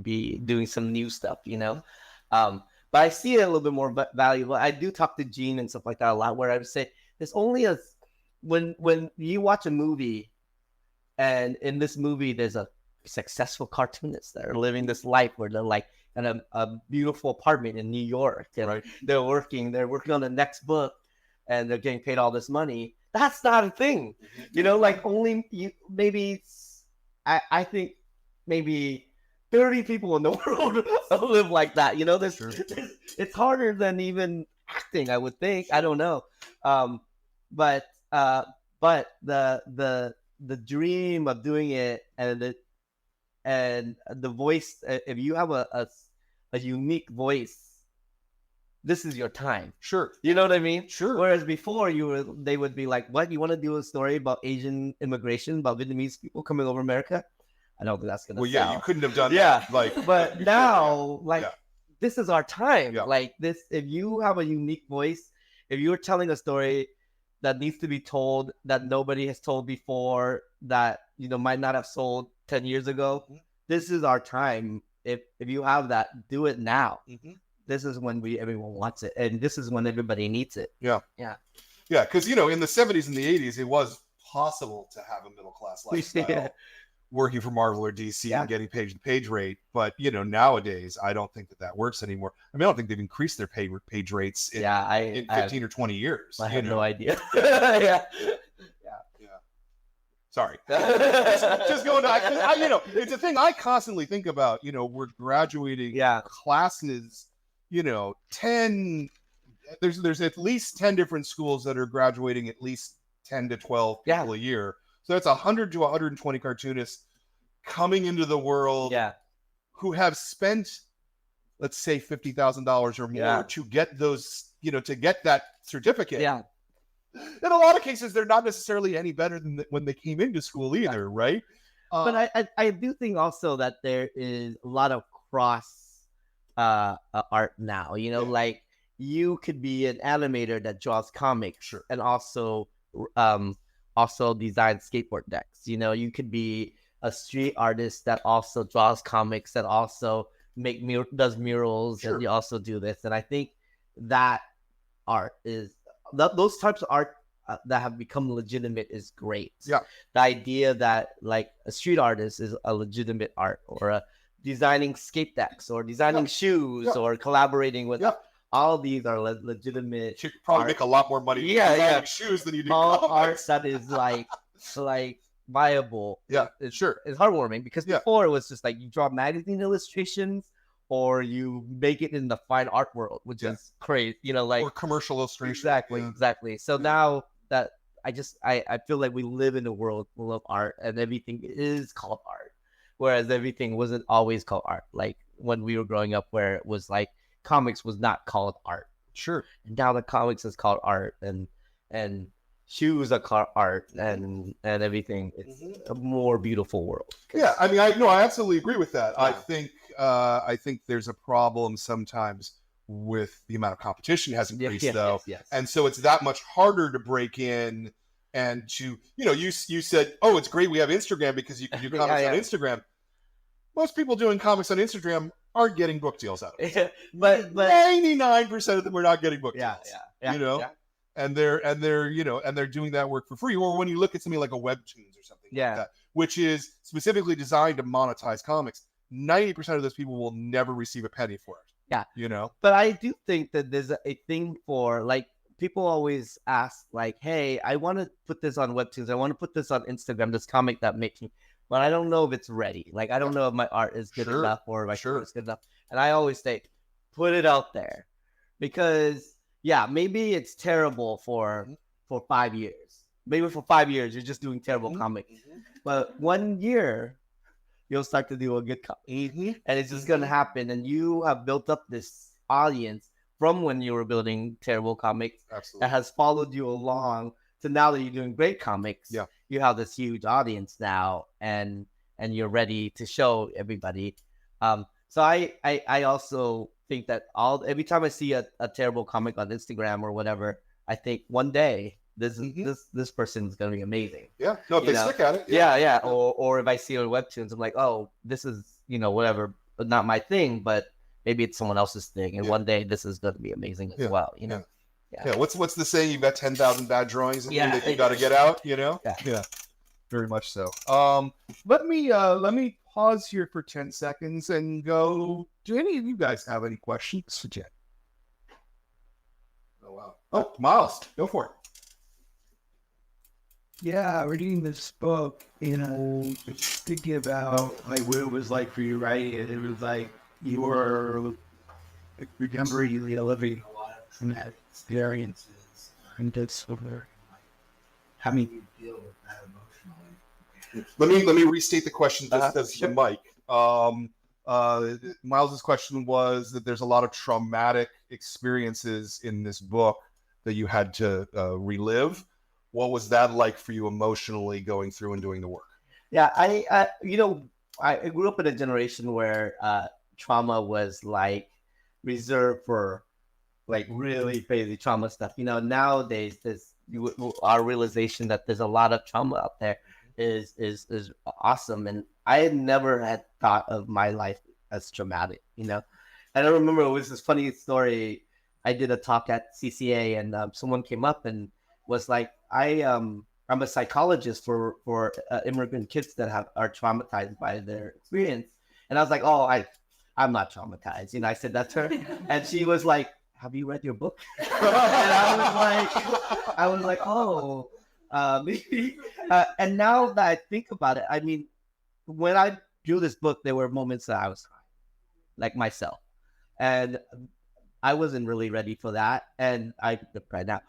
S2: be doing some new stuff, But I see it a little bit more valuable. I do talk to Gene and stuff like that a lot, where I would say there's only a when you watch a movie, and in this movie there's a successful cartoonist that are living this life where they're like in a beautiful apartment in New York, and
S1: Right.
S2: they're working on the next book, and they're getting paid all this money. That's not a thing, you know. Like only you, maybe I think maybe 30 people in the world live like that. You know, it's harder than even acting, I would think. I don't know, but the dream of doing it, and the voice. If you have a unique voice, this is your time.
S1: Sure.
S2: You know what I mean?
S1: Sure.
S2: Whereas before they would be like, what, you want to do a story about Asian immigration, about Vietnamese people coming over America? I don't think that's gonna sell.
S1: You couldn't have done
S2: Yeah.
S1: that. Like,
S2: But now, like, this is our time.
S1: Yeah.
S2: Like this, if you have a unique voice, if you're telling a story that needs to be told, that nobody has told before, that, you know, might not have sold 10 years ago, this is our time. If you have that, do it now. This is when everyone wants it, and this is when everybody needs it.
S1: Yeah. Because, you know, in the 70s and the 80s, it was possible to have a middle class lifestyle, working for Marvel or DC and getting page to page rate. But, you know, nowadays, I don't think that works anymore. I mean, I don't think they've increased their page rates in 15 or 20 years.
S2: I have no idea. Yeah.
S1: Sorry. just going to, you know, it's a thing I constantly think about. You know, we're graduating classes, you know, 10, there's at least 10 different schools that are graduating at least 10 to 12 people a year. So that's 100 to 120 cartoonists coming into the world who have spent, let's say, $50,000 or more to get those, you know, to get that certificate.
S2: Yeah.
S1: In a lot of cases, they're not necessarily any better than when they came into school either, right?
S2: But I do think also that there is a lot of cross art now. You know, like you could be an animator that draws comics and also design skateboard decks. You know, you could be a street artist that also draws comics, that also does murals, and you also do this. And I think that art is those types of art that have become legitimate is great. The idea that like a street artist is a legitimate art, or designing skate decks, or designing shoes, or collaborating with all these are legitimate.
S1: You could probably make a lot more money designing shoes than you do
S2: all
S1: comics.
S2: Art that is like viable.
S1: It's
S2: heartwarming, because before it was just like you draw magazine illustrations, or you make it in the fine art world, which is crazy, you know, like,
S1: or commercial illustration.
S2: Exactly. So now that I feel like we live in a world full of art, and everything is called art, whereas everything wasn't always called art. Like when we were growing up, where it was like comics was not called art. And now the comics is called art, and shoes are called art, and everything. It's a more beautiful world.
S1: I mean, I absolutely agree with that. I think there's a problem sometimes with the amount of competition has increased, though. And so it's that much harder to break in and to, you know, you said, oh, it's great we have Instagram because you can do comics on Instagram. Most people doing comics on Instagram aren't getting book deals out of it.
S2: but
S1: 99% of them are not getting book deals. You know?
S2: Yeah.
S1: And they're you know, and they're doing that work for free. Or when you look at something like a Webtoons or something like that, which is specifically designed to monetize comics, 90% of those people will never receive a penny for it. You know?
S2: But I do think that there's a thing for, like, people always ask, like, hey, I want to put this on Webtoons. I want to put this on Instagram, this comic that makes me, but I don't know if it's ready. Like, I don't know if my art is good enough, or my art is good enough. And I always say, put it out there. Because, maybe it's terrible for 5 years. Maybe for 5 years, you're just doing terrible comics. But 1 year, you'll start to do a good comic. And it's just going to happen. And you have built up this audience from when you were building terrible comics that has followed you along to now that you're doing great comics. You have this huge audience now, and you're ready to show everybody. So I also think that every time I see a terrible comic on Instagram or whatever, I think one day this person's gonna be amazing.
S1: If they stick at it.
S2: Or if I see it on Webtoons, I'm like, oh, this is, you know, whatever, but not my thing, but maybe it's someone else's thing, and one day this is going to be amazing as well. You know.
S1: Yeah. What's the saying? You've got 10,000 bad drawings in you that you
S2: Yeah.
S1: got to get out. You know.
S2: Yeah.
S1: Very much so. Let me pause here for 10 seconds and go. Do any of you guys have any questions for Jen? Oh wow. Oh, Miles, go for it.
S3: Yeah, reading this book, you know, thinking about like what it was like for you, right? And it was like you were remembering, you know, living a lot of that experiences, and that's over. How many you deal with that emotionally?
S1: Let me restate the question just as the mic. Miles's question was that there's a lot of traumatic experiences in this book that you had to relive. What was that like for you emotionally going through and doing the work?
S2: Yeah, I grew up in a generation where trauma was like reserved for like really crazy trauma stuff. You know, nowadays our realization that there's a lot of trauma out there is awesome. And I had never had thought of my life as traumatic, you know. And I remember it was this funny story. I did a talk at CCA, and someone came up and was like, I'm a psychologist for immigrant kids that are traumatized by their experience. And I was like, oh, I'm not traumatized. You know, I said that to her, and she was like, have you read your book? And I was like, oh, maybe. And now that I think about it, I mean, when I drew this book, there were moments that I was crying, like myself, and I wasn't really ready for that. And I right now,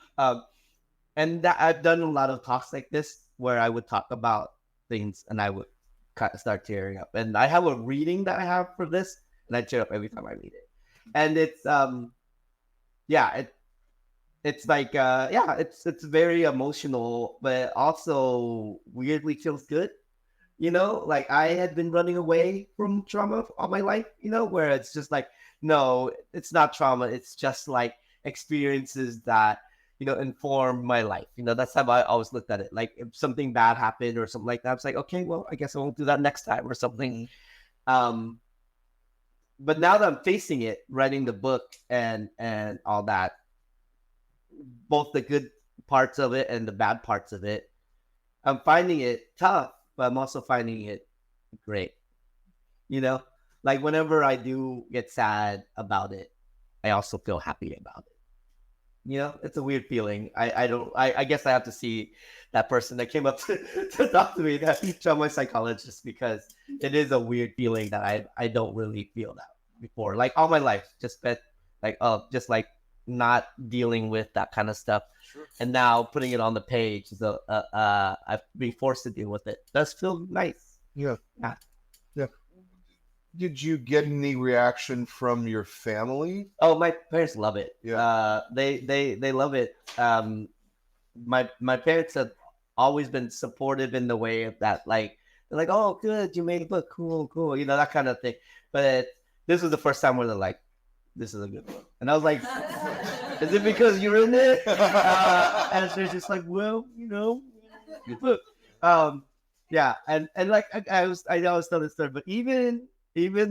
S2: and that I've done a lot of talks like this where I would talk about things and I would kind of start tearing up. And I have a reading that I have for this, and I tear up every time I read it. And it's it's like it's very emotional, but also weirdly feels good. You know, like I had been running away from trauma all my life, you know, where it's just like, no, it's not trauma. It's just like experiences that, you know, inform my life. You know, that's how I always looked at it. Like if something bad happened or something like that, I was like, okay, well, I guess I won't do that next time or something. But now that I'm facing it, writing the book and all that, both the good parts of it and the bad parts of it, I'm finding it tough, but I'm also finding it great. You know, like whenever I do get sad about it, I also feel happy about it. You know, it's a weird feeling. I guess I have to see that person that came up to talk to me, that trauma psychologist, because it is a weird feeling that I don't really feel that before. Like all my life, just like not dealing with that kind of stuff. Sure. And now putting it on the page, so I've been forced to deal with it. Does feel nice.
S1: Yeah. Did you get any reaction from your family?
S2: Oh, my parents love it.
S1: Yeah.
S2: They love it. My parents have always been supportive in the way of that. Like they're like, oh, good, you made a book, cool, you know, that kind of thing. But this was the first time where they're like, this is a good book, and I was like, is it because you're in it? And they're just like, well, you know, good book. Yeah, and like I always tell this story, but even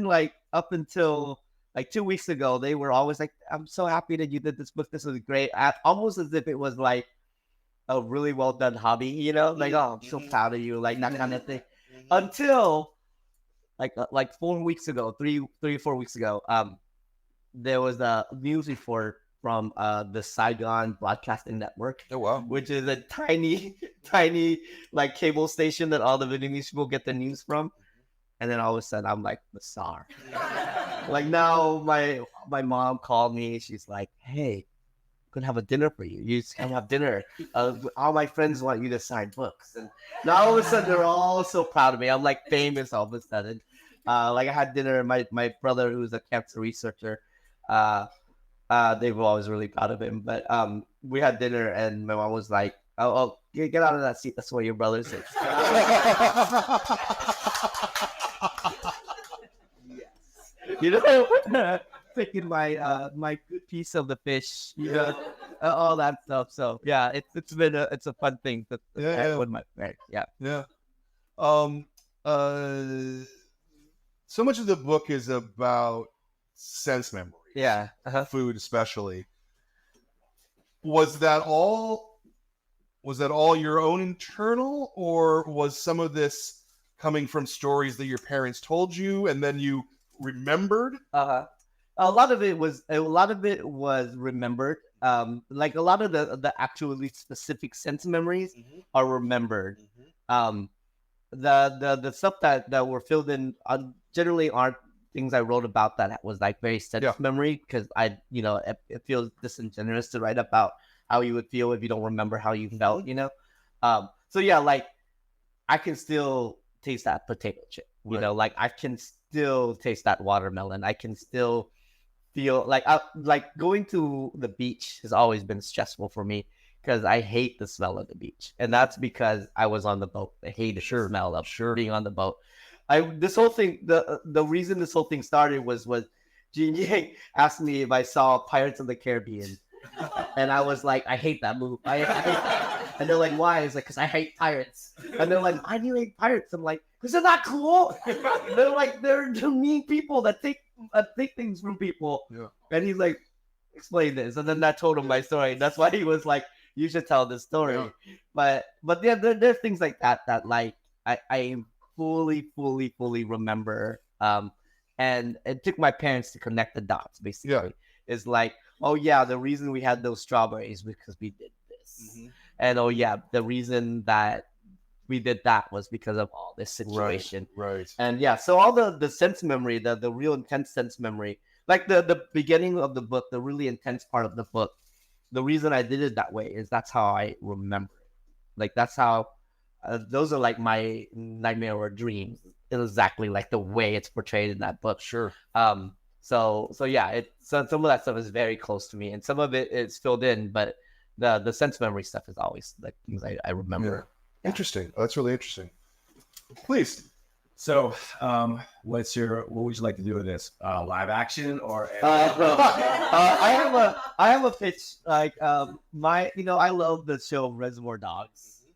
S2: like up until like 2 weeks ago, they were always like, I'm so happy that you did this book. This was great. Almost as if it was like a really well done hobby, you know, like, oh, I'm so proud of you, like that kind of thing. Until like 4 weeks ago, three or 4 weeks ago, there was a news report from the Saigon Broadcasting Network. Oh wow! Which is a tiny like cable station that all the Vietnamese people get the news from. And then all of a sudden, I'm like the star. Like now, my mom called me. She's like, "Hey, I'm gonna have a dinner for you. You just come have dinner. All my friends want you to sign books." And now all of a sudden, they're all so proud of me. I'm like famous all of a sudden. Like I had dinner. My brother, who's a cancer researcher, they were always really proud of him. But we had dinner, and my mom was like, "Oh, get out of that seat. That's where your brother sits." You know, picking my good piece of the fish, you know, all that stuff. So yeah, it's a fun thing to with my parents. Yeah.
S1: So much of the book is about sense memories.
S2: Yeah.
S1: Food especially. Was that all your own internal, or was some of this coming from stories that your parents told you and then you remembered?
S2: A lot of it was remembered. Like a lot of the actually specific sense memories are remembered. The stuff that were filled in generally aren't things I wrote about that was like very sense memory, because it feels disingenuous to write about how you would feel if you don't remember how you felt, so yeah, like I can still taste that potato chip, like I can still taste that watermelon. I can still feel like going to the beach has always been stressful for me, because I hate the smell of the beach, and that's because I was on the boat. I hated the smell of being on the boat. This whole thing, the reason this whole thing started was Gene Yang asked me if I saw Pirates of the Caribbean, and I was like, I hate that movie. I hate that. And they're like, why? It's like, because I hate pirates. And they're like, why do you hate pirates? I'm like, because they're not cool. They're like, they're mean people that take things from people. Yeah. And he's like, explain this. And then I told him my story. That's why he was like, you should tell this story. Yeah. But yeah, there's things like that like I fully remember. And it took my parents to connect the dots, basically. Yeah. It's like, oh yeah, the reason we had those strawberries was because we did this. And oh yeah, the reason that we did that was because of all this situation.
S1: Right.
S2: And yeah, so all the sense memory, the real intense sense memory, like the beginning of the book, the really intense part of the book, the reason I did it that way is that's how I remember it. Like that's how, those are like my nightmare or dreams, exactly like the way it's portrayed in that book.
S1: Sure.
S2: So yeah, some of that stuff is very close to me, and some of it is filled in, but the sense memory stuff is always like things I remember.
S1: Yeah. Interesting. Oh, that's really interesting. Please.
S4: So, what would you like to do with this? Live action or?
S2: I have a pitch. Like I love the show Reservoir Dogs,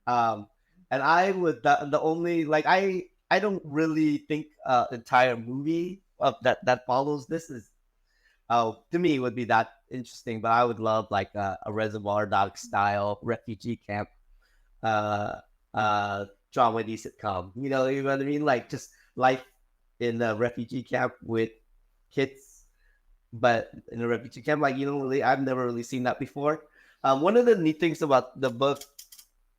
S2: and I would the only like I don't really think entire movie of that follows this is to me would be that interesting, but I would love like a Reservoir Dogs style refugee camp dramedy sitcom. You know what I mean? Like just life in a refugee camp with kids, but in a refugee camp, like I've never really seen that before. One of the neat things about the book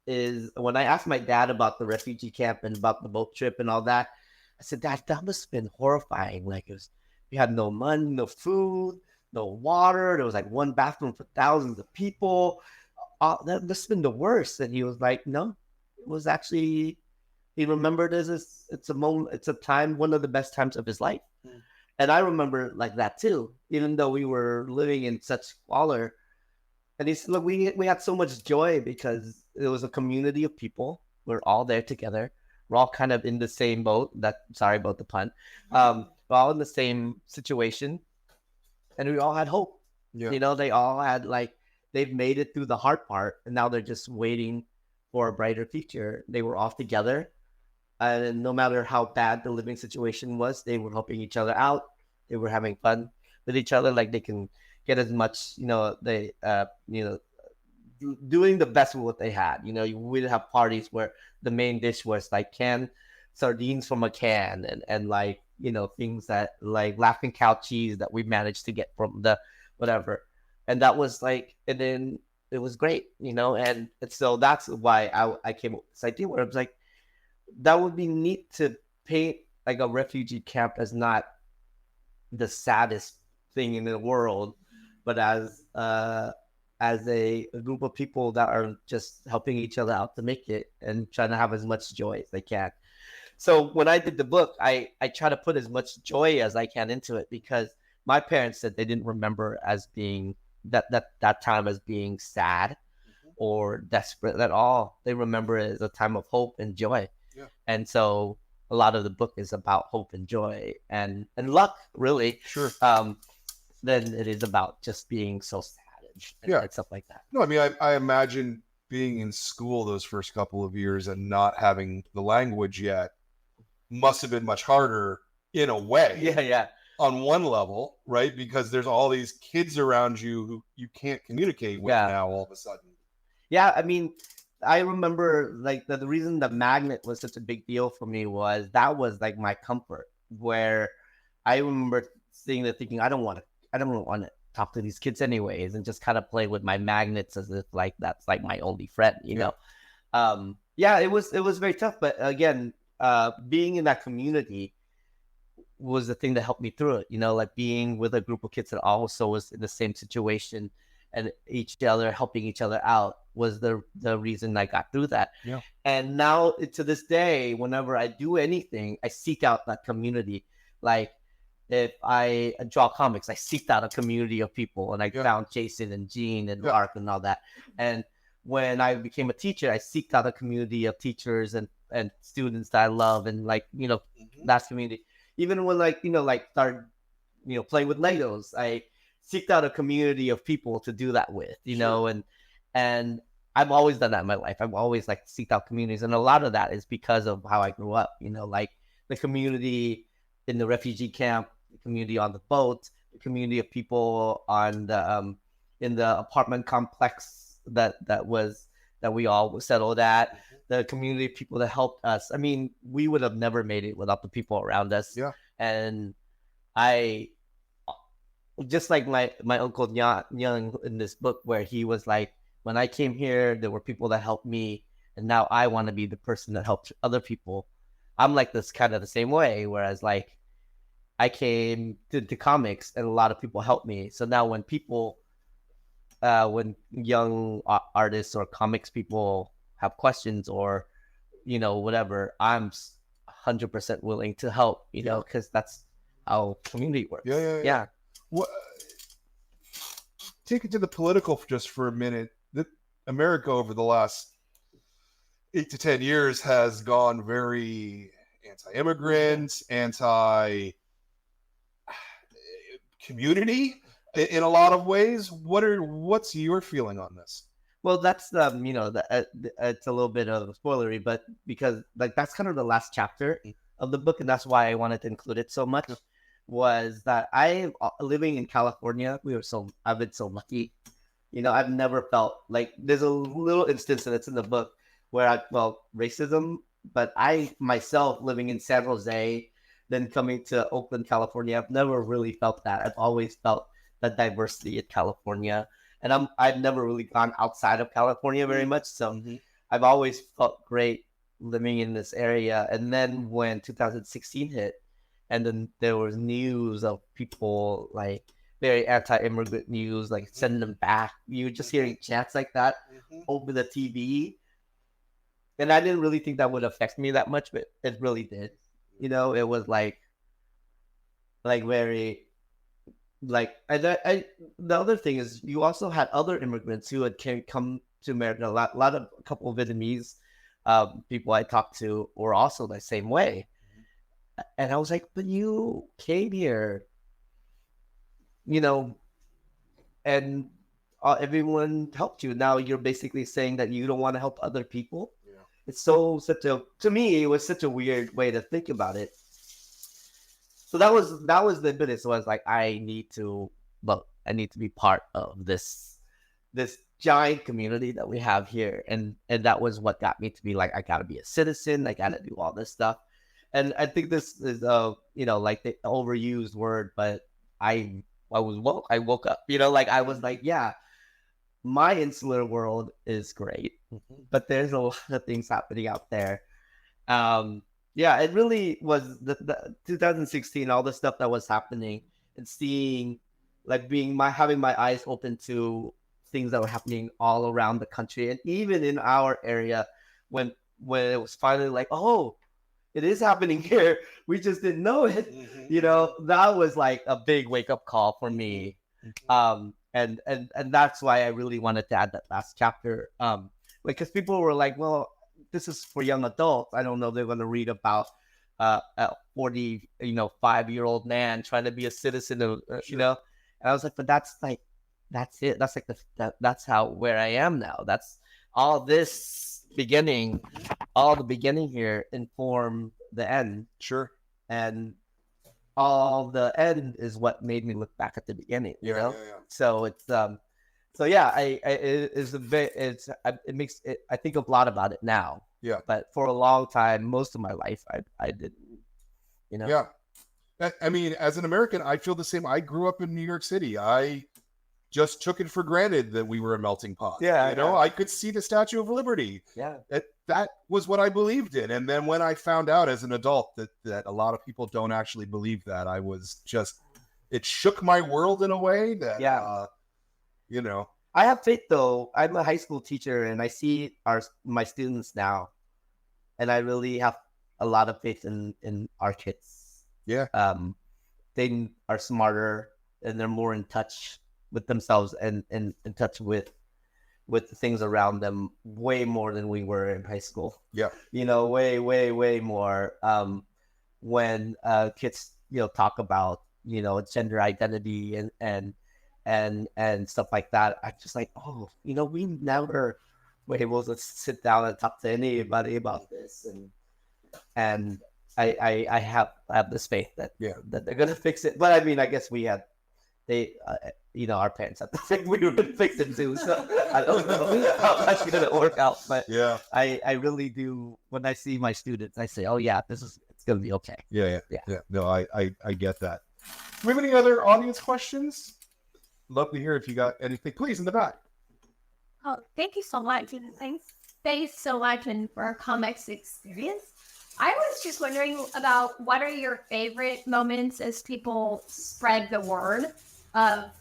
S2: is when I asked my dad about the refugee camp and about the boat trip and all that, I said, Dad, that must have been horrifying. Like we had no money, no food, no water. There was like one bathroom for thousands of people. That must have been the worst. And he was like, no, it was actually, he remembered it as it's a time, one of the best times of his life. And I remember like that too, even though we were living in such squalor. And he said, look, we had so much joy because it was a community of people. We're all there together. We're all kind of in the same boat. Sorry about the pun. We're all in the same situation. And we all had hope. Yeah. They all had they've made it through the hard part. And now they're just waiting for a brighter future. They were all together. And no matter how bad the living situation was, they were helping each other out. They were having fun with each other. Like they can get as much, doing the best with what they had. You would have parties where the main dish was like canned sardines from a can and things that like Laughing Cow cheese that we managed to get from the whatever. And that was and then it was great, and so that's why I came up with this idea where I was like, that would be neat to paint like a refugee camp as not the saddest thing in the world, but as a group of people that are just helping each other out to make it and trying to have as much joy as they can. So when I did the book, I try to put as much joy as I can into it, because my parents said they didn't remember as being that time as being sad or desperate at all. They remember it as a time of hope and joy. Yeah. And so a lot of the book is about hope and joy and luck, really.
S1: Sure.
S2: Then it is about just being so sad and stuff like that.
S1: No, I mean, I imagine being in school those first couple of years and not having the language yet must have been much harder in a way.
S2: Yeah.
S1: on one level, right? Because there's all these kids around you who you can't communicate with now all of a sudden.
S2: Yeah, I mean, I remember like the reason the magnet was such a big deal for me was that was like my comfort. Where I remember sitting there thinking, I don't want to talk to these kids anyways, and just kind of play with my magnets as if like that's like my only friend, you know. Yeah, it was very tough, but again, being in that community was the thing that helped me through it, you know, like being with a group of kids that also was in the same situation and helping each other out was the reason I got through that.
S1: Yeah.
S2: And now to this day, whenever I do anything, I seek out that community. Like if I draw comics, I seeked out a community of people, and I found Jason and Gene and Mark and all that. And when I became a teacher, I seeked out a community of teachers and students that I love, and like, you know, that's community. Even when like, you know, like started, you know, playing with Legos, I seeked out a community of people to do that with, you know, and I've always done that in my life. I've always like seeked out communities, and a lot of that is because of how I grew up, you know, like the community in the refugee camp, the community on the boat, the community of people on the in the apartment complex that we all settled at, the community of people that helped us. I mean, we would have never made it without the people around us.
S1: Yeah.
S2: And I just like my uncle Young in this book, where he was like, when I came here, there were people that helped me, and now I want to be the person that helps other people. I'm like this kind of the same way, whereas like I came to comics and a lot of people helped me. So now when people, when young artists or comics people have questions or, you know, whatever, I'm 100% willing to help, you know, because that's how community works. Yeah.
S1: What, take it to the political just for a minute. America over the last 8 to 10 years has gone very anti-immigrant, anti-community in a lot of ways. What's your feeling on this?
S2: Well, that's you know, it's a little bit of a spoilery, but because like that's kind of the last chapter of the book, and that's why I wanted to include it so much. Was that living in California, I've been so lucky. You know, I've never felt like there's a little instance, and it's in the book, where racism, but I myself living in San Jose, then coming to Oakland, California, I've never really felt that. I've always felt that diversity in California, and I've never really gone outside of California very much. So I've always felt great living in this area. And then when 2016 hit, and then there was news of people like very anti-immigrant news, like sending them back. You were just hearing chants like that over the TV. And I didn't really think that would affect me that much, but it really did. You know, it was like very, like, the other thing is you also had other immigrants who had come to America. A couple of Vietnamese people I talked to were also the same way. And I was like, but you came here, you know, and everyone helped you. Now you're basically saying that you don't want to help other people. Yeah. It's to me, it was such a weird way to think about it. So that was the impetus. So I was like, I need to be part of this giant community that we have here. And that was what got me to be like, I gotta be a citizen. I gotta do all this stuff. And I think this is you know, like the overused word, but I woke up, you know, like I was like, yeah, my insular world is great, but there's a lot of things happening out there. Yeah, it really was the 2016, all the stuff that was happening, and seeing, like, having my eyes open to things that were happening all around the country, and even in our area, when it was finally like, oh, it is happening here. We just didn't know it. You know, that was like a big wake up call for me. And that's why I really wanted to add that last chapter. Because people were like, well, this is for young adults. I don't know if they're going to read about a 45-year-old man trying to be a citizen of, you know. And I was like, but that's it. That's like that's where I am now. That's all this beginning, all the beginning here inform the end.
S1: Sure.
S2: And all the end is what made me look back at the beginning. You know,
S1: yeah.
S2: so it's so yeah, it is a bit. It makes it. I think a lot about it now.
S1: Yeah.
S2: But for a long time, most of my life, I didn't. You know.
S1: Yeah. I mean, as an American, I feel the same. I grew up in New York City. I just took it for granted that we were a melting pot.
S2: Yeah,
S1: you know,
S2: yeah.
S1: I could see the Statue of Liberty.
S2: Yeah.
S1: That was what I believed in. And then when I found out as an adult that a lot of people don't actually believe that, I was just, it shook my world in a way that, you know.
S2: I have faith though. I'm a high school teacher and I see my students now, and I really have a lot of faith in our kids.
S1: Yeah.
S2: They are smarter and they're more in touch with themselves and in touch with the things around them way more than we were in high school.
S1: Yeah.
S2: You know, way more. When kids, you know, talk about, you know, gender identity and stuff like that, I'm just like, oh, you know, we never were able to sit down and talk to anybody about this, and I have this faith that they're gonna fix it. But I mean, I guess you know, our parents had to think we would fix it too. So I don't know how that's gonna work out. But
S1: yeah,
S2: I really do. When I see my students, I say, oh yeah, it's gonna be okay.
S1: Yeah. No, I get that. Do we have any other audience questions? Love to hear if you got anything. Please, in the back.
S5: Oh, thank you so much. Thanks so much for our comics experience. I was just wondering about what are your favorite moments as people spread the word of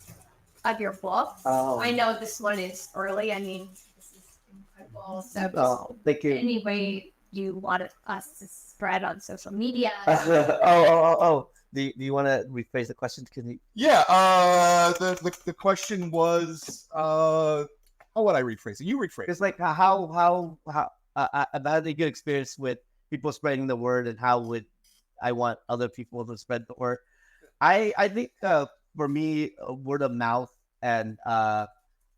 S5: your book. I know this one is early. I mean, this is incredible. So
S2: thank you.
S5: Any way you want us to spread on social media?
S2: Do you want to rephrase the question?
S1: Yeah. The question was, how would I rephrase it? You rephrase.
S2: It's like how I've had a good experience with people spreading the word, and how would I want other people to spread the word? I think for me, word of mouth and I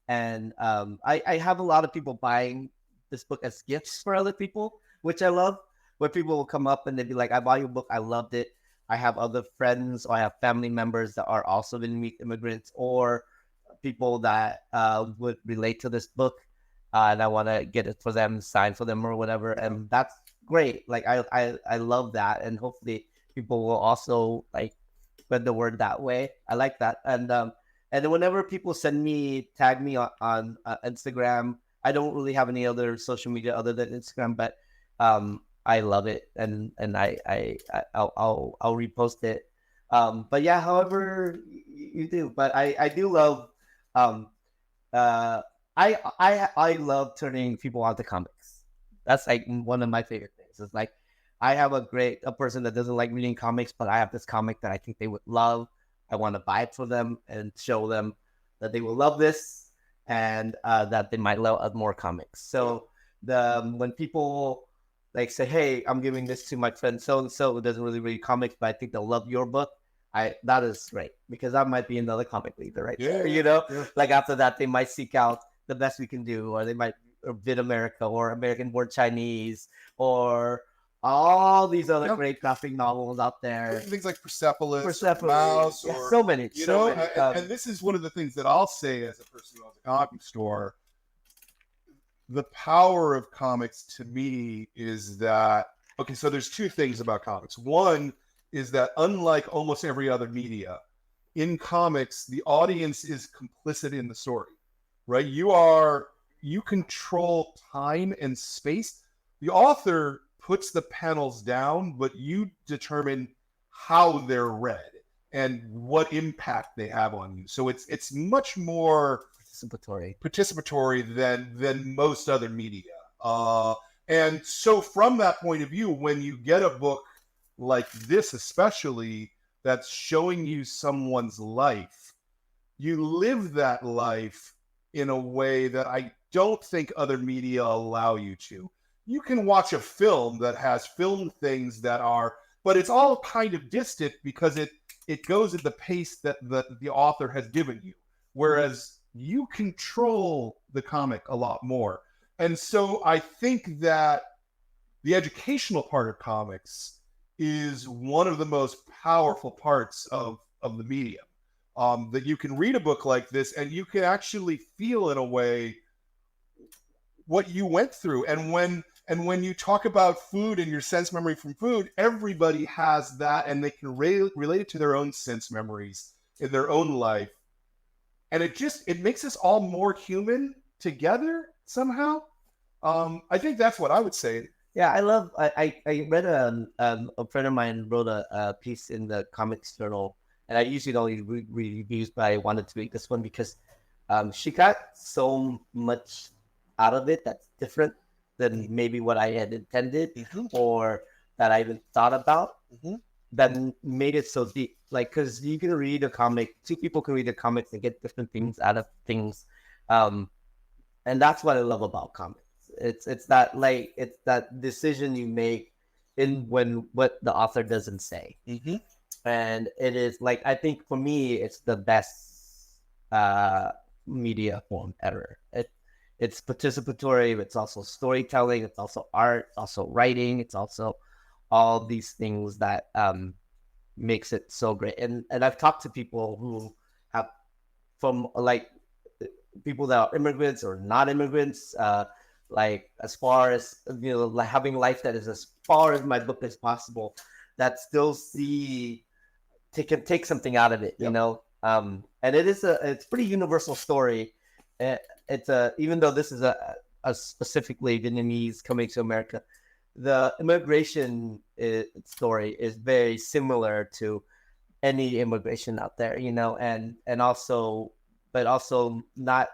S2: have a lot of people buying this book as gifts for other people, which I love. Where people will come up and they'd be like, "I bought your book, I loved it. I have other friends or I have family members that are also Vietnamese immigrants or people that would relate to this book, and I want to get it for them, sign for them or whatever." And that's great. Like I love that, and hopefully people will also like spread the word that way. I like that. And then whenever people tag me on Instagram, I don't really have any other social media other than Instagram, but I love it, and I'll repost it. But yeah, however you do. But I do love I love turning people onto comics. That's like one of my favorite things. It's like I have a person that doesn't like reading comics, but I have this comic that I think they would love. I want to buy it for them and show them that they will love this, and that they might love more comics. So when people like say, "Hey, I'm giving this to my friend so and so who doesn't really read comics, but I think they'll love your book," that is great, because that might be another comic reader right there. You know, like after that they might seek out The Best We Can Do, or they might Vid America, or American Born Chinese, or all these other great graphic novels out there.
S1: Things like Persepolis,
S2: Mouse,
S1: or
S2: so many.
S1: And this is one of the things that I'll say as a person who owns a comic store. The power of comics to me is that, okay, so there's two things about comics. One is that unlike almost every other media, in comics, the audience is complicit in the story, right? You control time and space. The author puts the panels down, but you determine how they're read and what impact they have on you. So it's much more participatory than most other media. And so from that point of view, when you get a book like this, especially, that's showing you someone's life, you live that life in a way that I don't think other media allow you to. You can watch a film that has film things that are, but it's all kind of distant because it goes at the pace that the author has given you. Whereas you control the comic a lot more. And so I think that the educational part of comics is one of the most powerful parts of the medium. That you can read a book like this and you can actually feel in a way what you went through. And when you talk about food and your sense memory from food, everybody has that, and they can relate it to their own sense memories in their own life. And it makes us all more human together somehow. I think that's what I would say.
S2: Yeah, I read a friend of mine wrote a piece in the Comics Journal, and I usually don't read reviews, but I wanted to read this one because she got so much out of it that's different than maybe what I had intended or that I even thought about, that made it so deep. Like, because you can read a comic, two people can read a comics and get different things out of things, and that's what I love about comics. It's that decision you make in when what the author doesn't say, and it is like, I think for me it's the best media form ever. It's participatory, it's also storytelling, it's also art, it's also writing, it's also all these things that makes it so great. And I've talked to people who have, from like people that are immigrants or not immigrants, like as far as, you know, like having life that is as far as my book as possible, that still can take something out of it, you know. And it's pretty universal story. It's even though this is a specifically Vietnamese coming to America, the immigration story is very similar to any immigration out there, you know, and also, but also not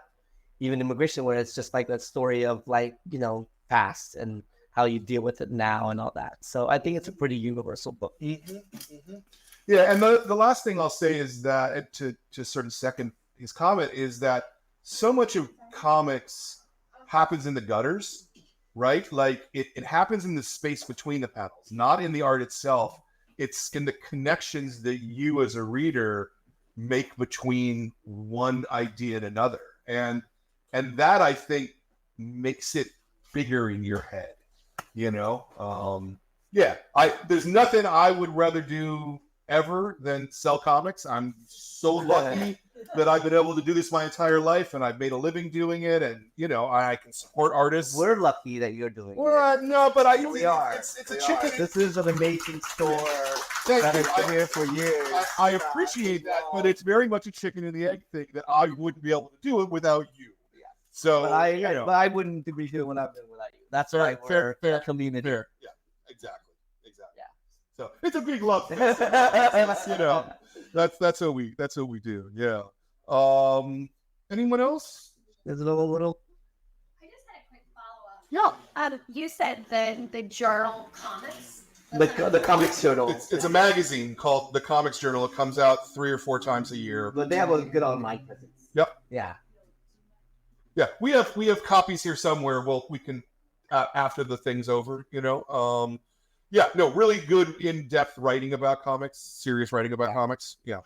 S2: even immigration, where it's just like that story of, like, you know, past and how you deal with it now and all that. So I think it's a pretty universal book.
S1: Yeah, and the last thing I'll say is that, to sort of second his comment, is that so much of comics happens in the gutters, right? Like it happens in the space between the panels, not in the art itself. It's in the connections that you as a reader make between one idea and another. And that, I think, makes it bigger in your head, you know? There's nothing I would rather do ever than sell comics. I'm so lucky that I've been able to do this my entire life, and I've made a living doing it, and, you know, I can support artists.
S2: We're lucky that you're doing it.
S1: No, but
S2: We are.
S1: It's a chicken.
S3: This is an amazing store
S1: Thank
S3: that
S1: you.
S3: has been here for years.
S1: I appreciate that, but it's very much a chicken and the egg thing that I wouldn't be able to do it without you. So,
S2: but I wouldn't be doing what I've done without you. That's right.
S1: Fair
S2: Community.
S1: Fair. Yeah, exactly. Yeah. So it's a big love fest. You know, that's what we do. Yeah. Anyone else?
S2: There's a little.
S5: I just had a quick follow-up.
S1: Yeah.
S5: You said the journal comics.
S2: The Comics Journal.
S1: It's a magazine called the Comics Journal. It comes out 3 or 4 times a year.
S2: But they have a good online presence.
S1: Yep.
S2: Yeah.
S1: Yeah, we have copies here somewhere. Well, we can after the thing's over, you know. Really good in-depth writing about comics, serious writing about comics. Yeah,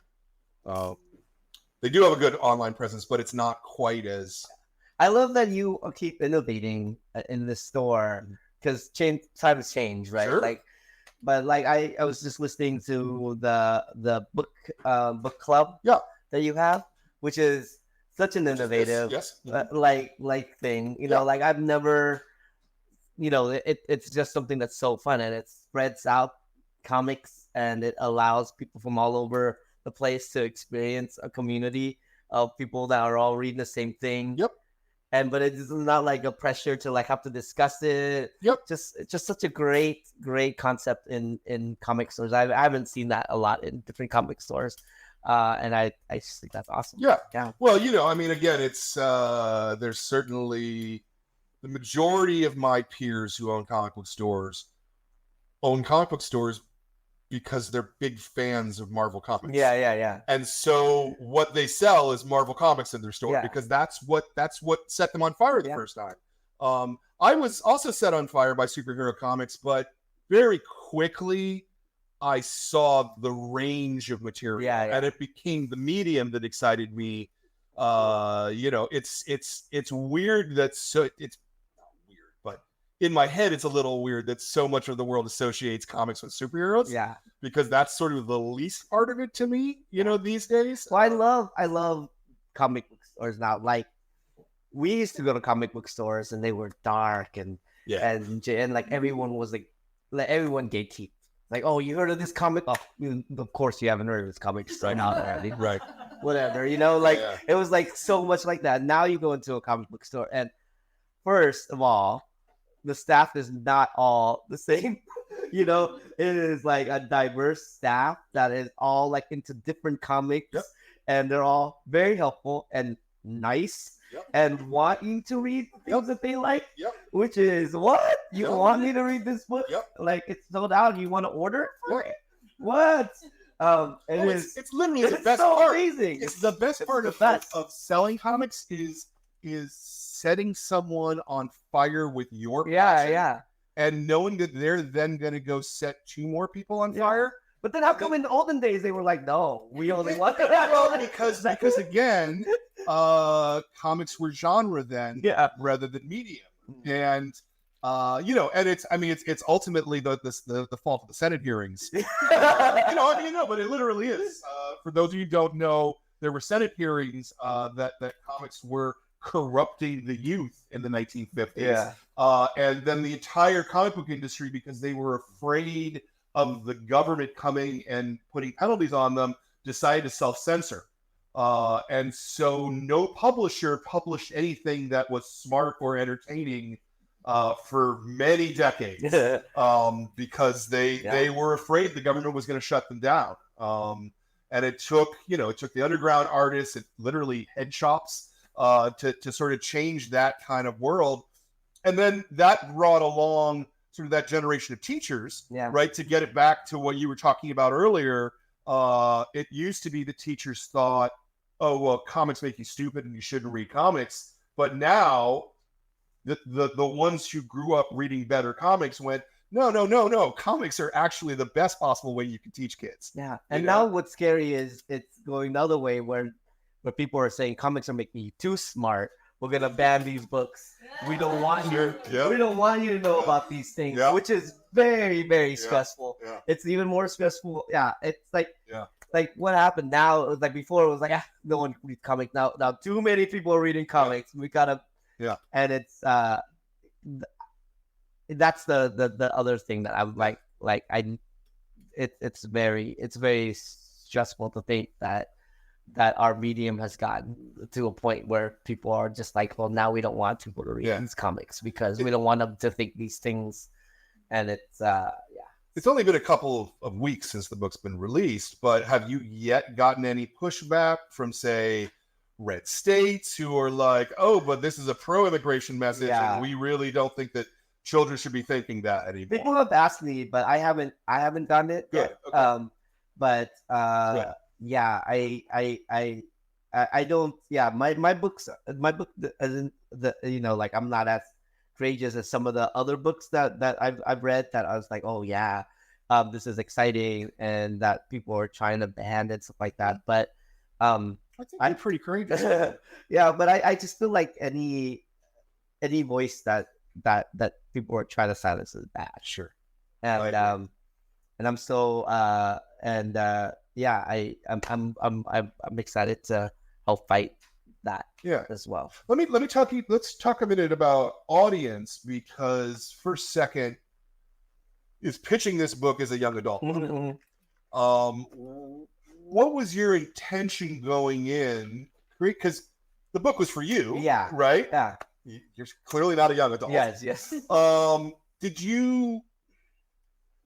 S1: they do have a good online presence, but it's not quite as.
S2: I love that you keep innovating in this store, because times change, right?
S1: Sure.
S2: But I was just listening to the book club that you have, which is such an innovative like thing, you know. Like I've never, you know, it's just something that's so fun, and it spreads out comics, and it allows people from all over the place to experience a community of people that are all reading the same thing. But it's not like a pressure to like have to discuss it. It's just such a great concept in comic stores. I haven't seen that a lot in different comic stores. And I just think that's awesome.
S1: Yeah. Well, you know, I mean, again, it's there's certainly the majority of my peers who own comic book stores because they're big fans of Marvel Comics.
S2: Yeah.
S1: And so what they sell is Marvel Comics in their store because that's what set them on fire the first time. I was also set on fire by superhero comics, but very quickly I saw the range of material, and it became the medium that excited me. You know, it's weird that it's not weird, but in my head, it's a little weird that so much of the world associates comics with superheroes.
S2: Yeah.
S1: Because that's sort of the least part of it to me, these days.
S2: Well, I love comic book stores now. Like, we used to go to comic book stores and they were dark and like everyone was like everyone gatekeep. Like, oh, you heard of this comic? Oh, of course you haven't heard of this comic right now already.
S1: Right.
S2: Whatever, it was like so much like that. Now you go into a comic book store and first of all, the staff is not all the same. It is like a diverse staff that is all like into different comics, and they're all very helpful and nice and want you to read things that they like, which is what you want me to read this book. Like, it's sold out. You want to order it for it? What?
S1: It's literally the best
S2: so
S1: part.
S2: Amazing.
S1: It's the best part of selling comics is setting someone on fire with your passion. And knowing that they're then going to go set 2 more people on fire.
S2: But then how come in the olden days they were like, no, we only want that?
S1: Because again, comics were genre then rather than medium. And, and it's ultimately the fault of the Senate hearings. But it literally is. For those of you who don't know, there were Senate hearings that comics were corrupting the youth in the 1950s. And then the entire comic book industry, because they were afraid of the government coming and putting penalties on them, decided to self-censor. And so no publisher published anything that was smart or entertaining for many decades, because they were afraid the government was going to shut them down. And it took the underground artists, literally head shops, to sort of change that kind of world. And then that brought along sort of that generation of teachers, right? To get it back to what you were talking about earlier. It used to be the teachers thought, oh, well, comics make you stupid and you shouldn't read comics. But now the ones who grew up reading better comics went, no. Comics are actually the best possible way you can teach kids.
S2: Yeah. And now what's scary is it's going the other way where people are saying comics are making you too smart. We're gonna ban these books. We don't want you. We don't want you to know about these things, which is very, very stressful. It's even more stressful. It's like what happened now. It was like before. It was like no one reads comics now. Now too many people are reading comics. We gotta. And it's that's the other thing that I'm like it's very stressful to think that our medium has gotten to a point where people are just like, well, now we don't want people to read these comics because we don't want them to think these things. And it's
S1: It's only been a couple of weeks since the book's been released, but have you yet gotten any pushback from, say, red states who are like, oh, but this is a pro-immigration message and we really don't think that children should be thinking that anymore?
S2: People have asked me, but I haven't done it.
S1: Good. Okay.
S2: I don't. Yeah, my book isn't like I'm not as courageous as some of the other books that I've read that I was like, oh yeah, this is exciting, and that people are trying to ban and stuff like that. But
S1: I think I'm pretty courageous.
S2: but I just feel like any voice that people are trying to silence is bad.
S1: Sure.
S2: And I'm so I'm excited to help fight that as well.
S1: Let's talk a minute about audience, because First Second is pitching this book as a young adult. What was your intention going in? Because the book was for you, right?
S2: Yeah.
S1: You're clearly not a young adult.
S2: Yes.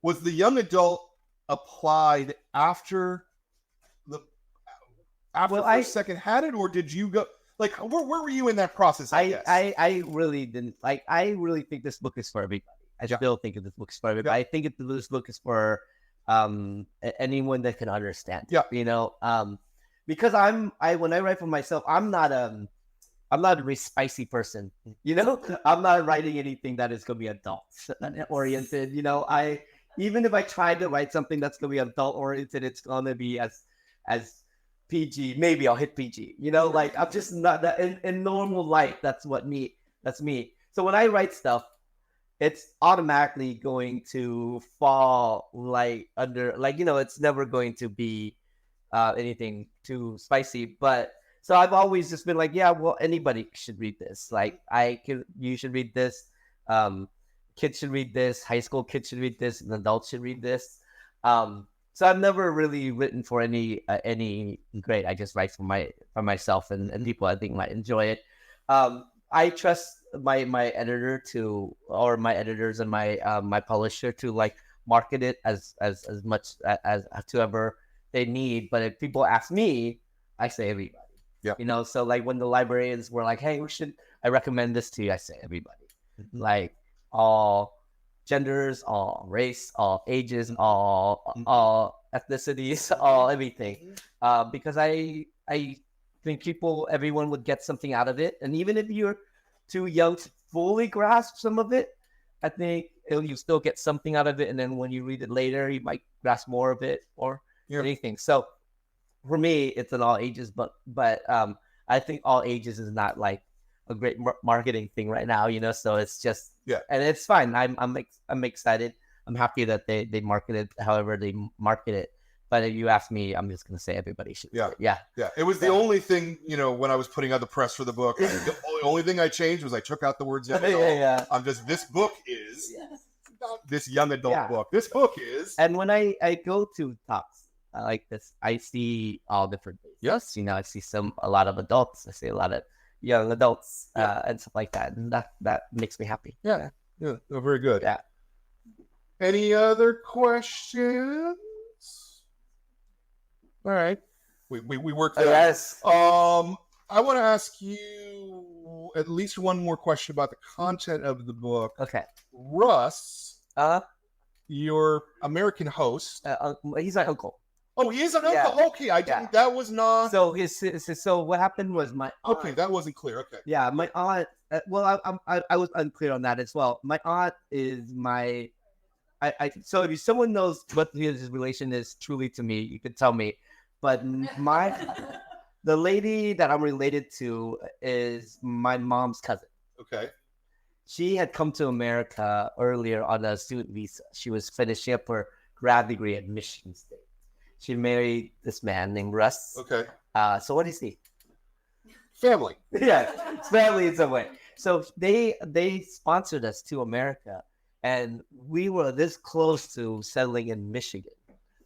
S1: Was the young adult applied after First Second had it, or did you go like where were you in that process?
S2: I really didn't like. I really think this book is for everybody. I still think this book is for everybody. I think this book is for anyone that can understand. Because when I write for myself, I'm not a very spicy person. I'm not writing anything that is going to be adult oriented. Even if I try to write something that's going to be adult oriented, it's going to be as PG. Maybe I'll hit PG. Like I'm just not that in normal life. That's me. So when I write stuff, it's automatically going to fall like under, like, it's never going to be anything too spicy. But so I've always just been like, yeah, well, anybody should read this. Like, you should read this. Kids should read this. High school kids should read this, and adults should read this. So I've never really written for any grade. I just write for myself and people I think might enjoy it. I trust my editor or my editors and my publisher to like market it as much as to ever they need. But if people ask me, I say everybody.
S1: Yeah.
S2: So like when the librarians were like, hey, I recommend this to you, I say everybody. Like all genders, all race, all ages, all ethnicities, all everything. Because I think everyone would get something out of it. And even if you're too young to fully grasp some of it, I think you still get something out of it. And then when you read it later, you might grasp more of it or anything. So for me, it's an all ages book, but I think all ages is not like a great marketing thing right now, so it's just, and it's fine. I'm excited. I'm happy that they market it however they market it. But if you ask me, I'm just going to say everybody should.
S1: Yeah. It was the only thing, when I was putting out the press for the book, the only thing I changed was I took out the words young adult. I'm just, this book is this young adult book. This book is.
S2: And when I go to talks like this, I see all different things.
S1: Yes.
S2: I see a lot of adults. I see a lot of young adults and stuff like that. And that makes me happy.
S1: Yeah. Oh, very good.
S2: Yeah.
S1: Any other questions? All right. We worked that.
S2: Yes.
S1: I want to ask you at least one more question about the content of the book.
S2: Okay.
S1: Russ, your American host.
S2: He's my uncle.
S1: Oh, he is an uncle. Okay, I didn't. That was not.
S2: So so what happened was my aunt,
S1: okay, that wasn't clear. Okay.
S2: Yeah, my aunt. Well, I was unclear on that as well. My aunt is my. So if someone knows what his relation is truly to me, you could tell me. But the lady that I'm related to is my mom's cousin.
S1: Okay.
S2: She had come to America earlier on a student visa. She was finishing up her grad degree at Michigan State. She married this man named Russ.
S1: Okay.
S2: So what is he?
S1: Family.
S2: Yeah, it's family in some way. So they sponsored us to America, and we were this close to settling in Michigan.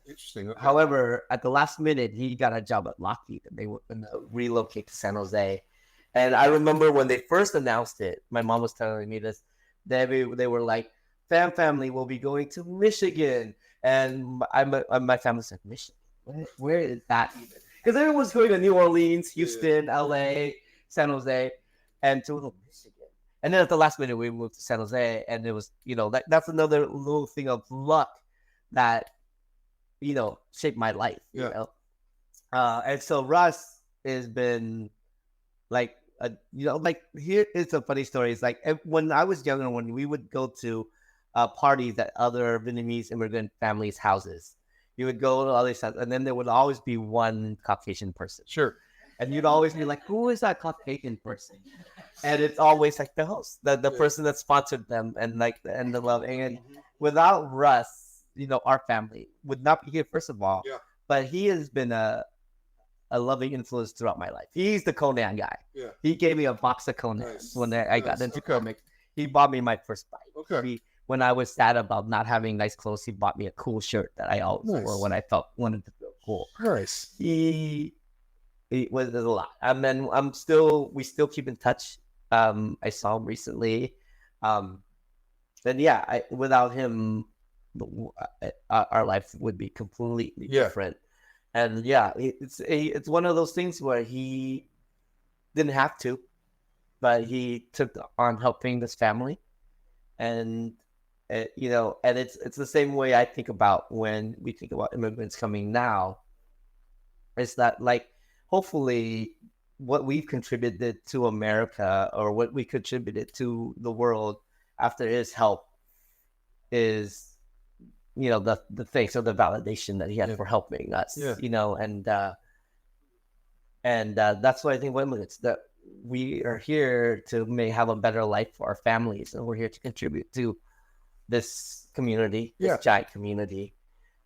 S1: Interesting. Okay.
S2: However, at the last minute, he got a job at Lockheed, and they were going to relocate to San Jose. And I remember when they first announced it, my mom was telling me this. They were like, "Fam family will be going to Michigan," and my family said, "Michigan? Where is that even?" Because everyone's going to New Orleans, Houston, LA, San Jose, and to Michigan. And then at the last minute, we moved to San Jose, and it was, that's another little thing of luck that, shaped my life. And so Russ has been like, here is a funny story. It's like when I was younger, when we would go to parties at other Vietnamese immigrant families' houses, you would go to all these houses, and then there would always be one Caucasian person.
S1: Sure.
S2: And you'd always be like, who is that Caucasian person? And it's always like the host, the person that sponsored them and the love. And without Russ, our family would not be here, first of all.
S1: Yeah.
S2: But he has been a loving influence throughout my life. He's the Conan guy.
S1: Yeah.
S2: He gave me a box of Conan when I got into comics. He bought me my first bite.
S1: Okay.
S2: When I was sad about not having nice clothes, he bought me a cool shirt that I always wore when I wanted to feel cool.
S1: Nice.
S2: He was a lot. And then we still keep in touch. I saw him recently. Without him, our life would be completely different. And it's one of those things where he didn't have to, but he took on helping this family. And and it's the same way I think about when we think about immigrants coming now. Is that like, hopefully what we've contributed to America or what we contributed to the world after his help is, the thanks or the validation that he had for helping us, and that's why I think immigrants, that we are here to have a better life for our families, and we're here to contribute to this community, this giant community,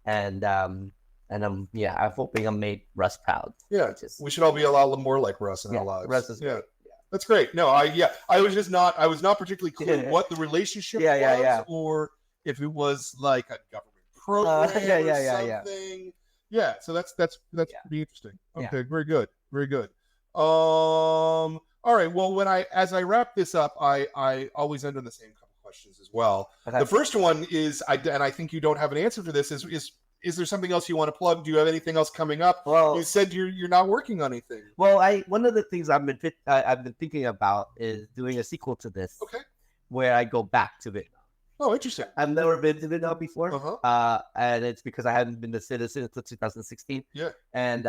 S2: and I'm hoping I made Russ proud.
S1: Yeah, we should all be a lot more like Russ in our lives.
S2: Russ is
S1: great. That's great. No, I was not particularly clear what the relationship was, or if it was like a government program or something. Yeah, so that's pretty interesting. Okay, very good. All right. Well, as I wrap this up, I always end on the same couple questions as well. Okay. The first one is, and I think you don't have an answer for this, is there something else you want to plug? Do you have anything else coming up? Well, you said you're not working on anything.
S2: Well, one of the things I've been thinking about is doing a sequel to this.
S1: Okay.
S2: Where I go back to Vietnam.
S1: Oh, interesting.
S2: I've never been to Vietnam before. And it's because I hadn't been a citizen until 2016.
S1: Yeah.
S2: And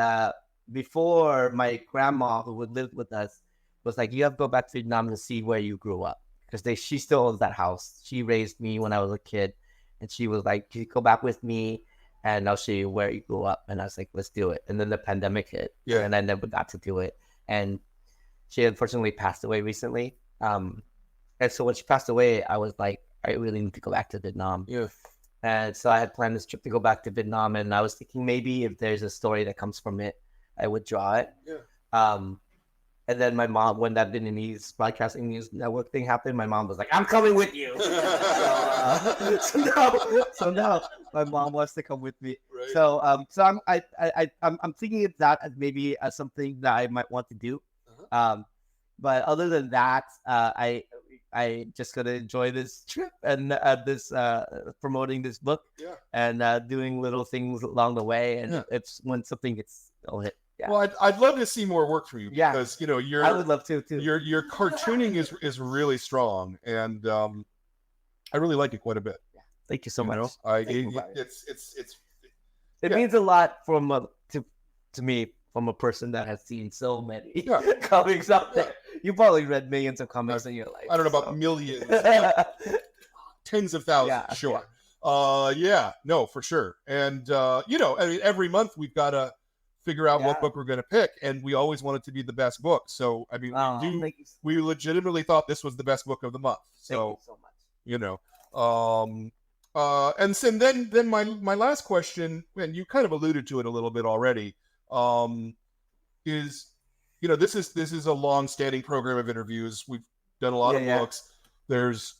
S2: before, my grandma, who would live with us, was like, you have to go back to Vietnam and see where you grew up, because she still owns that house. She raised me when I was a kid, and she was like, "Can you go back with me, and I'll show you where you grew up?" And I was like, "Let's do it." And then the pandemic hit, and I never got to do it. And she unfortunately passed away recently. And so when she passed away, I was like, I really need to go back to Vietnam.
S1: Yeah.
S2: And so I had planned this trip to go back to Vietnam, and I was thinking maybe if there's a story that comes from it, I would draw it.
S1: Yeah.
S2: And then my mom, when that Vietnamese Broadcasting News Network thing happened, my mom was like, "I'm coming with you." So now my mom wants to come with me. Right. So I'm thinking of that as maybe something that I might want to do. But other than that, I just gonna enjoy this trip and this promoting this book, and doing little things along the way. And it's when something gets, I'll hit. Yeah.
S1: Well, I'd love to see more work from you, because
S2: I would love to too.
S1: Your cartooning is really strong, and I really like it quite a bit.
S2: Yeah. Thank you so much.
S1: It
S2: means a lot to me, from a person that has seen so many comics out there. You probably read millions of comics in your life.
S1: I don't know about millions, tens of thousands, sure. No, for sure. And I mean, every month we've got to figure out what book we're going to pick, and we always want it to be the best book. So I mean, we legitimately thought this was the best book of the month. So,
S2: thank you
S1: so much. And then my last question, and you kind of alluded to it a little bit already, is, this is a long-standing program of interviews. We've done a lot of books. There's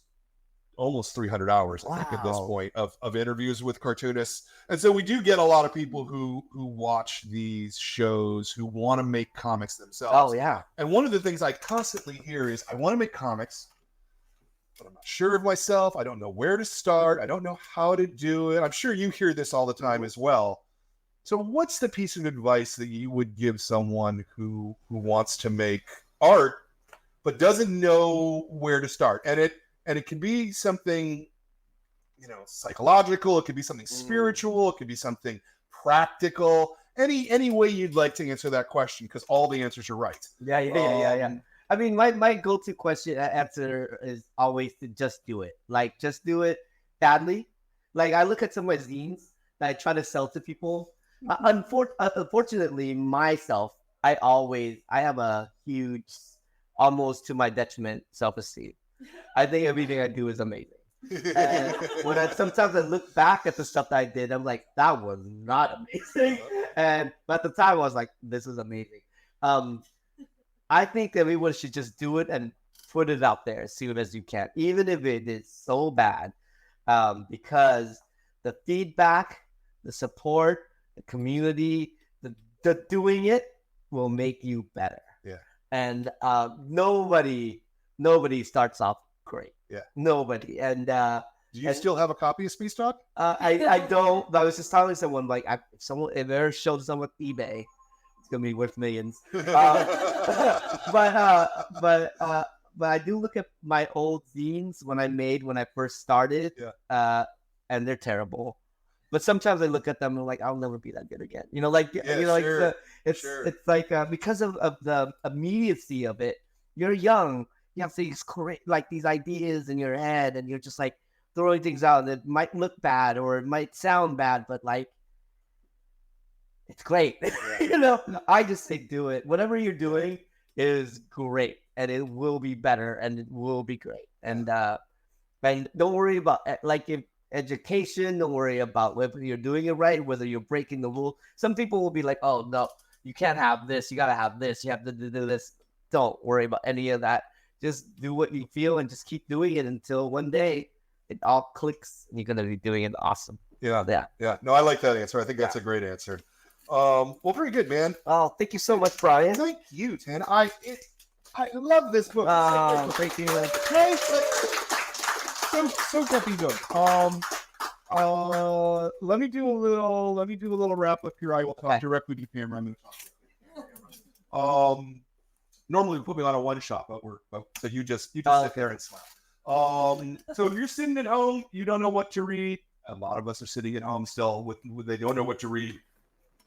S1: almost 300 hours, I think, at this point of interviews with cartoonists. And so we do get a lot of people who watch these shows who want to make comics themselves.
S2: Oh, yeah.
S1: And one of the things I constantly hear is, I want to make comics, but I'm not sure of myself. I don't know where to start. I don't know how to do it. I'm sure you hear this all the time as well. So what's the piece of advice that you would give someone who wants to make art but doesn't know where to start? And it can be something, psychological. It could be something spiritual. It could be something practical. Any way you'd like to answer that question, because all the answers are right.
S2: Yeah. I mean, my go-to answer is always to just do it. Like, just do it badly. Like, I look at some of my zines that I try to sell to people. Unfortunately, myself, I have a huge, almost to my detriment, self-esteem. I think everything I do is amazing. And sometimes I look back at the stuff that I did, I'm like, that was not amazing. But at the time, I was like, this is amazing. I think everyone should just do it and put it out there as soon as you can, even if it is so bad, because the feedback, the support, the community, the doing it will make you better.
S1: Yeah. And
S2: nobody starts off great.
S1: Yeah.
S2: Nobody. And do
S1: you still have a copy of Space Talk?
S2: I don't. But I was just telling someone, like, if there showed someone eBay, it's gonna be worth millions. But I do look at my old zines when I first started.
S1: Yeah.
S2: And they're terrible. But sometimes I look at them and I'm like, I'll never be that good again. It's like because of the immediacy of it. You're young. You have these these ideas in your head, and you're just like throwing things out that might look bad or it might sound bad, but like, it's great. I just say do it. Whatever you're doing, is great, and it will be better, and it will be great. And don't worry about if education. Don't worry about whether you're doing it right, whether you're breaking the rule. Some people will be like, "Oh no, you can't have this. You gotta have this. You have to do this." Don't worry about any of that. Just do what you feel and just keep doing it until one day it all clicks and you're gonna be doing it awesome.
S1: Yeah.
S2: Yeah.
S1: Yeah. No, I like that answer. I think that's a great answer. Well, very good, man.
S2: Oh, thank you so much, Brian.
S1: Thank you, Tan. I love this book.
S2: Thank you.
S1: So definitely good. Let me do a little wrap up here. I will talk directly to camera. I'm going to talk directly to camera. Normally we put me on a one shot, but so you just sit there and smile. So if you're sitting at home, you don't know what to read. A lot of us are sitting at home still with they don't know what to read.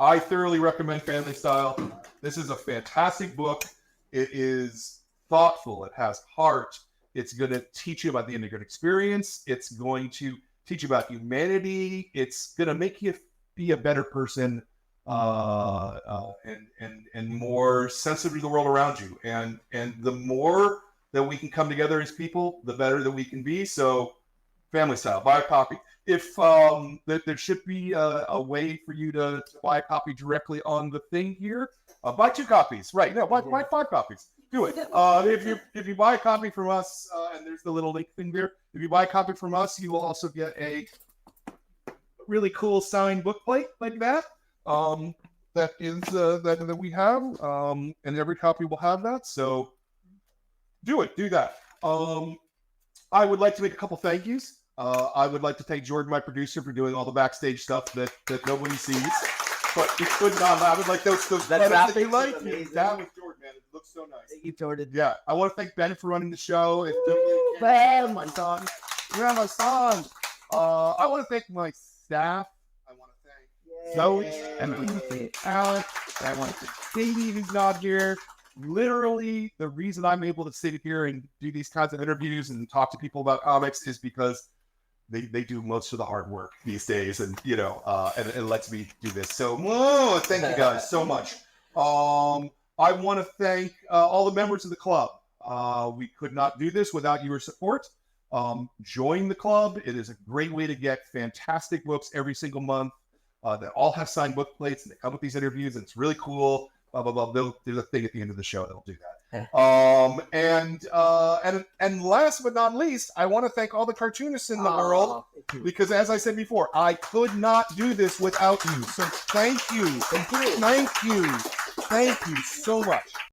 S1: I thoroughly recommend Family Style. This is a fantastic book. It is thoughtful. It has heart. It's going to teach you about the immigrant experience. It's going to teach you about humanity. It's going to make you be a better person and more sensitive to the world around you. And the more that we can come together as people, the better that we can be. So, Family Style, buy a copy. If there should be a way for you to buy a copy directly on the thing here, buy 2 copies. Right? No, buy 5 copies. Do it. If you buy a copy from us, and there's the little link thing there. If you buy a copy from us, you will also get a really cool signed book plate like that. That is that we have, and every copy will have that. So do that. I would like to make a couple thank yous. I would like to thank Jordan, my producer, for doing all the backstage stuff that nobody sees. But it could not. I would like those that you like. That was Jordan, man. It looks so nice.
S2: Thank you, Jordan.
S1: Yeah, I want to thank Ben for running the show.
S2: Ben, my son.
S1: You're my son. I want to thank my staff. I want to thank Zoe and Alex. I want to thank Davey, who's not here. Literally, the reason I'm able to sit here and do these kinds of interviews and talk to people about comics is because they do most of the hard work these days, and and it lets me do this. So, thank you guys so much. I want to thank all the members of the club. We could not do this without your support. Join the club. It is a great way to get fantastic books every single month that all have signed book plates, and they come with these interviews, and it's really cool. Blah blah blah. There's a thing at the end of the show that'll do that. And last but not least, I want to thank all the cartoonists in the world, because as I said before, I could not do this without you. So thank you so much.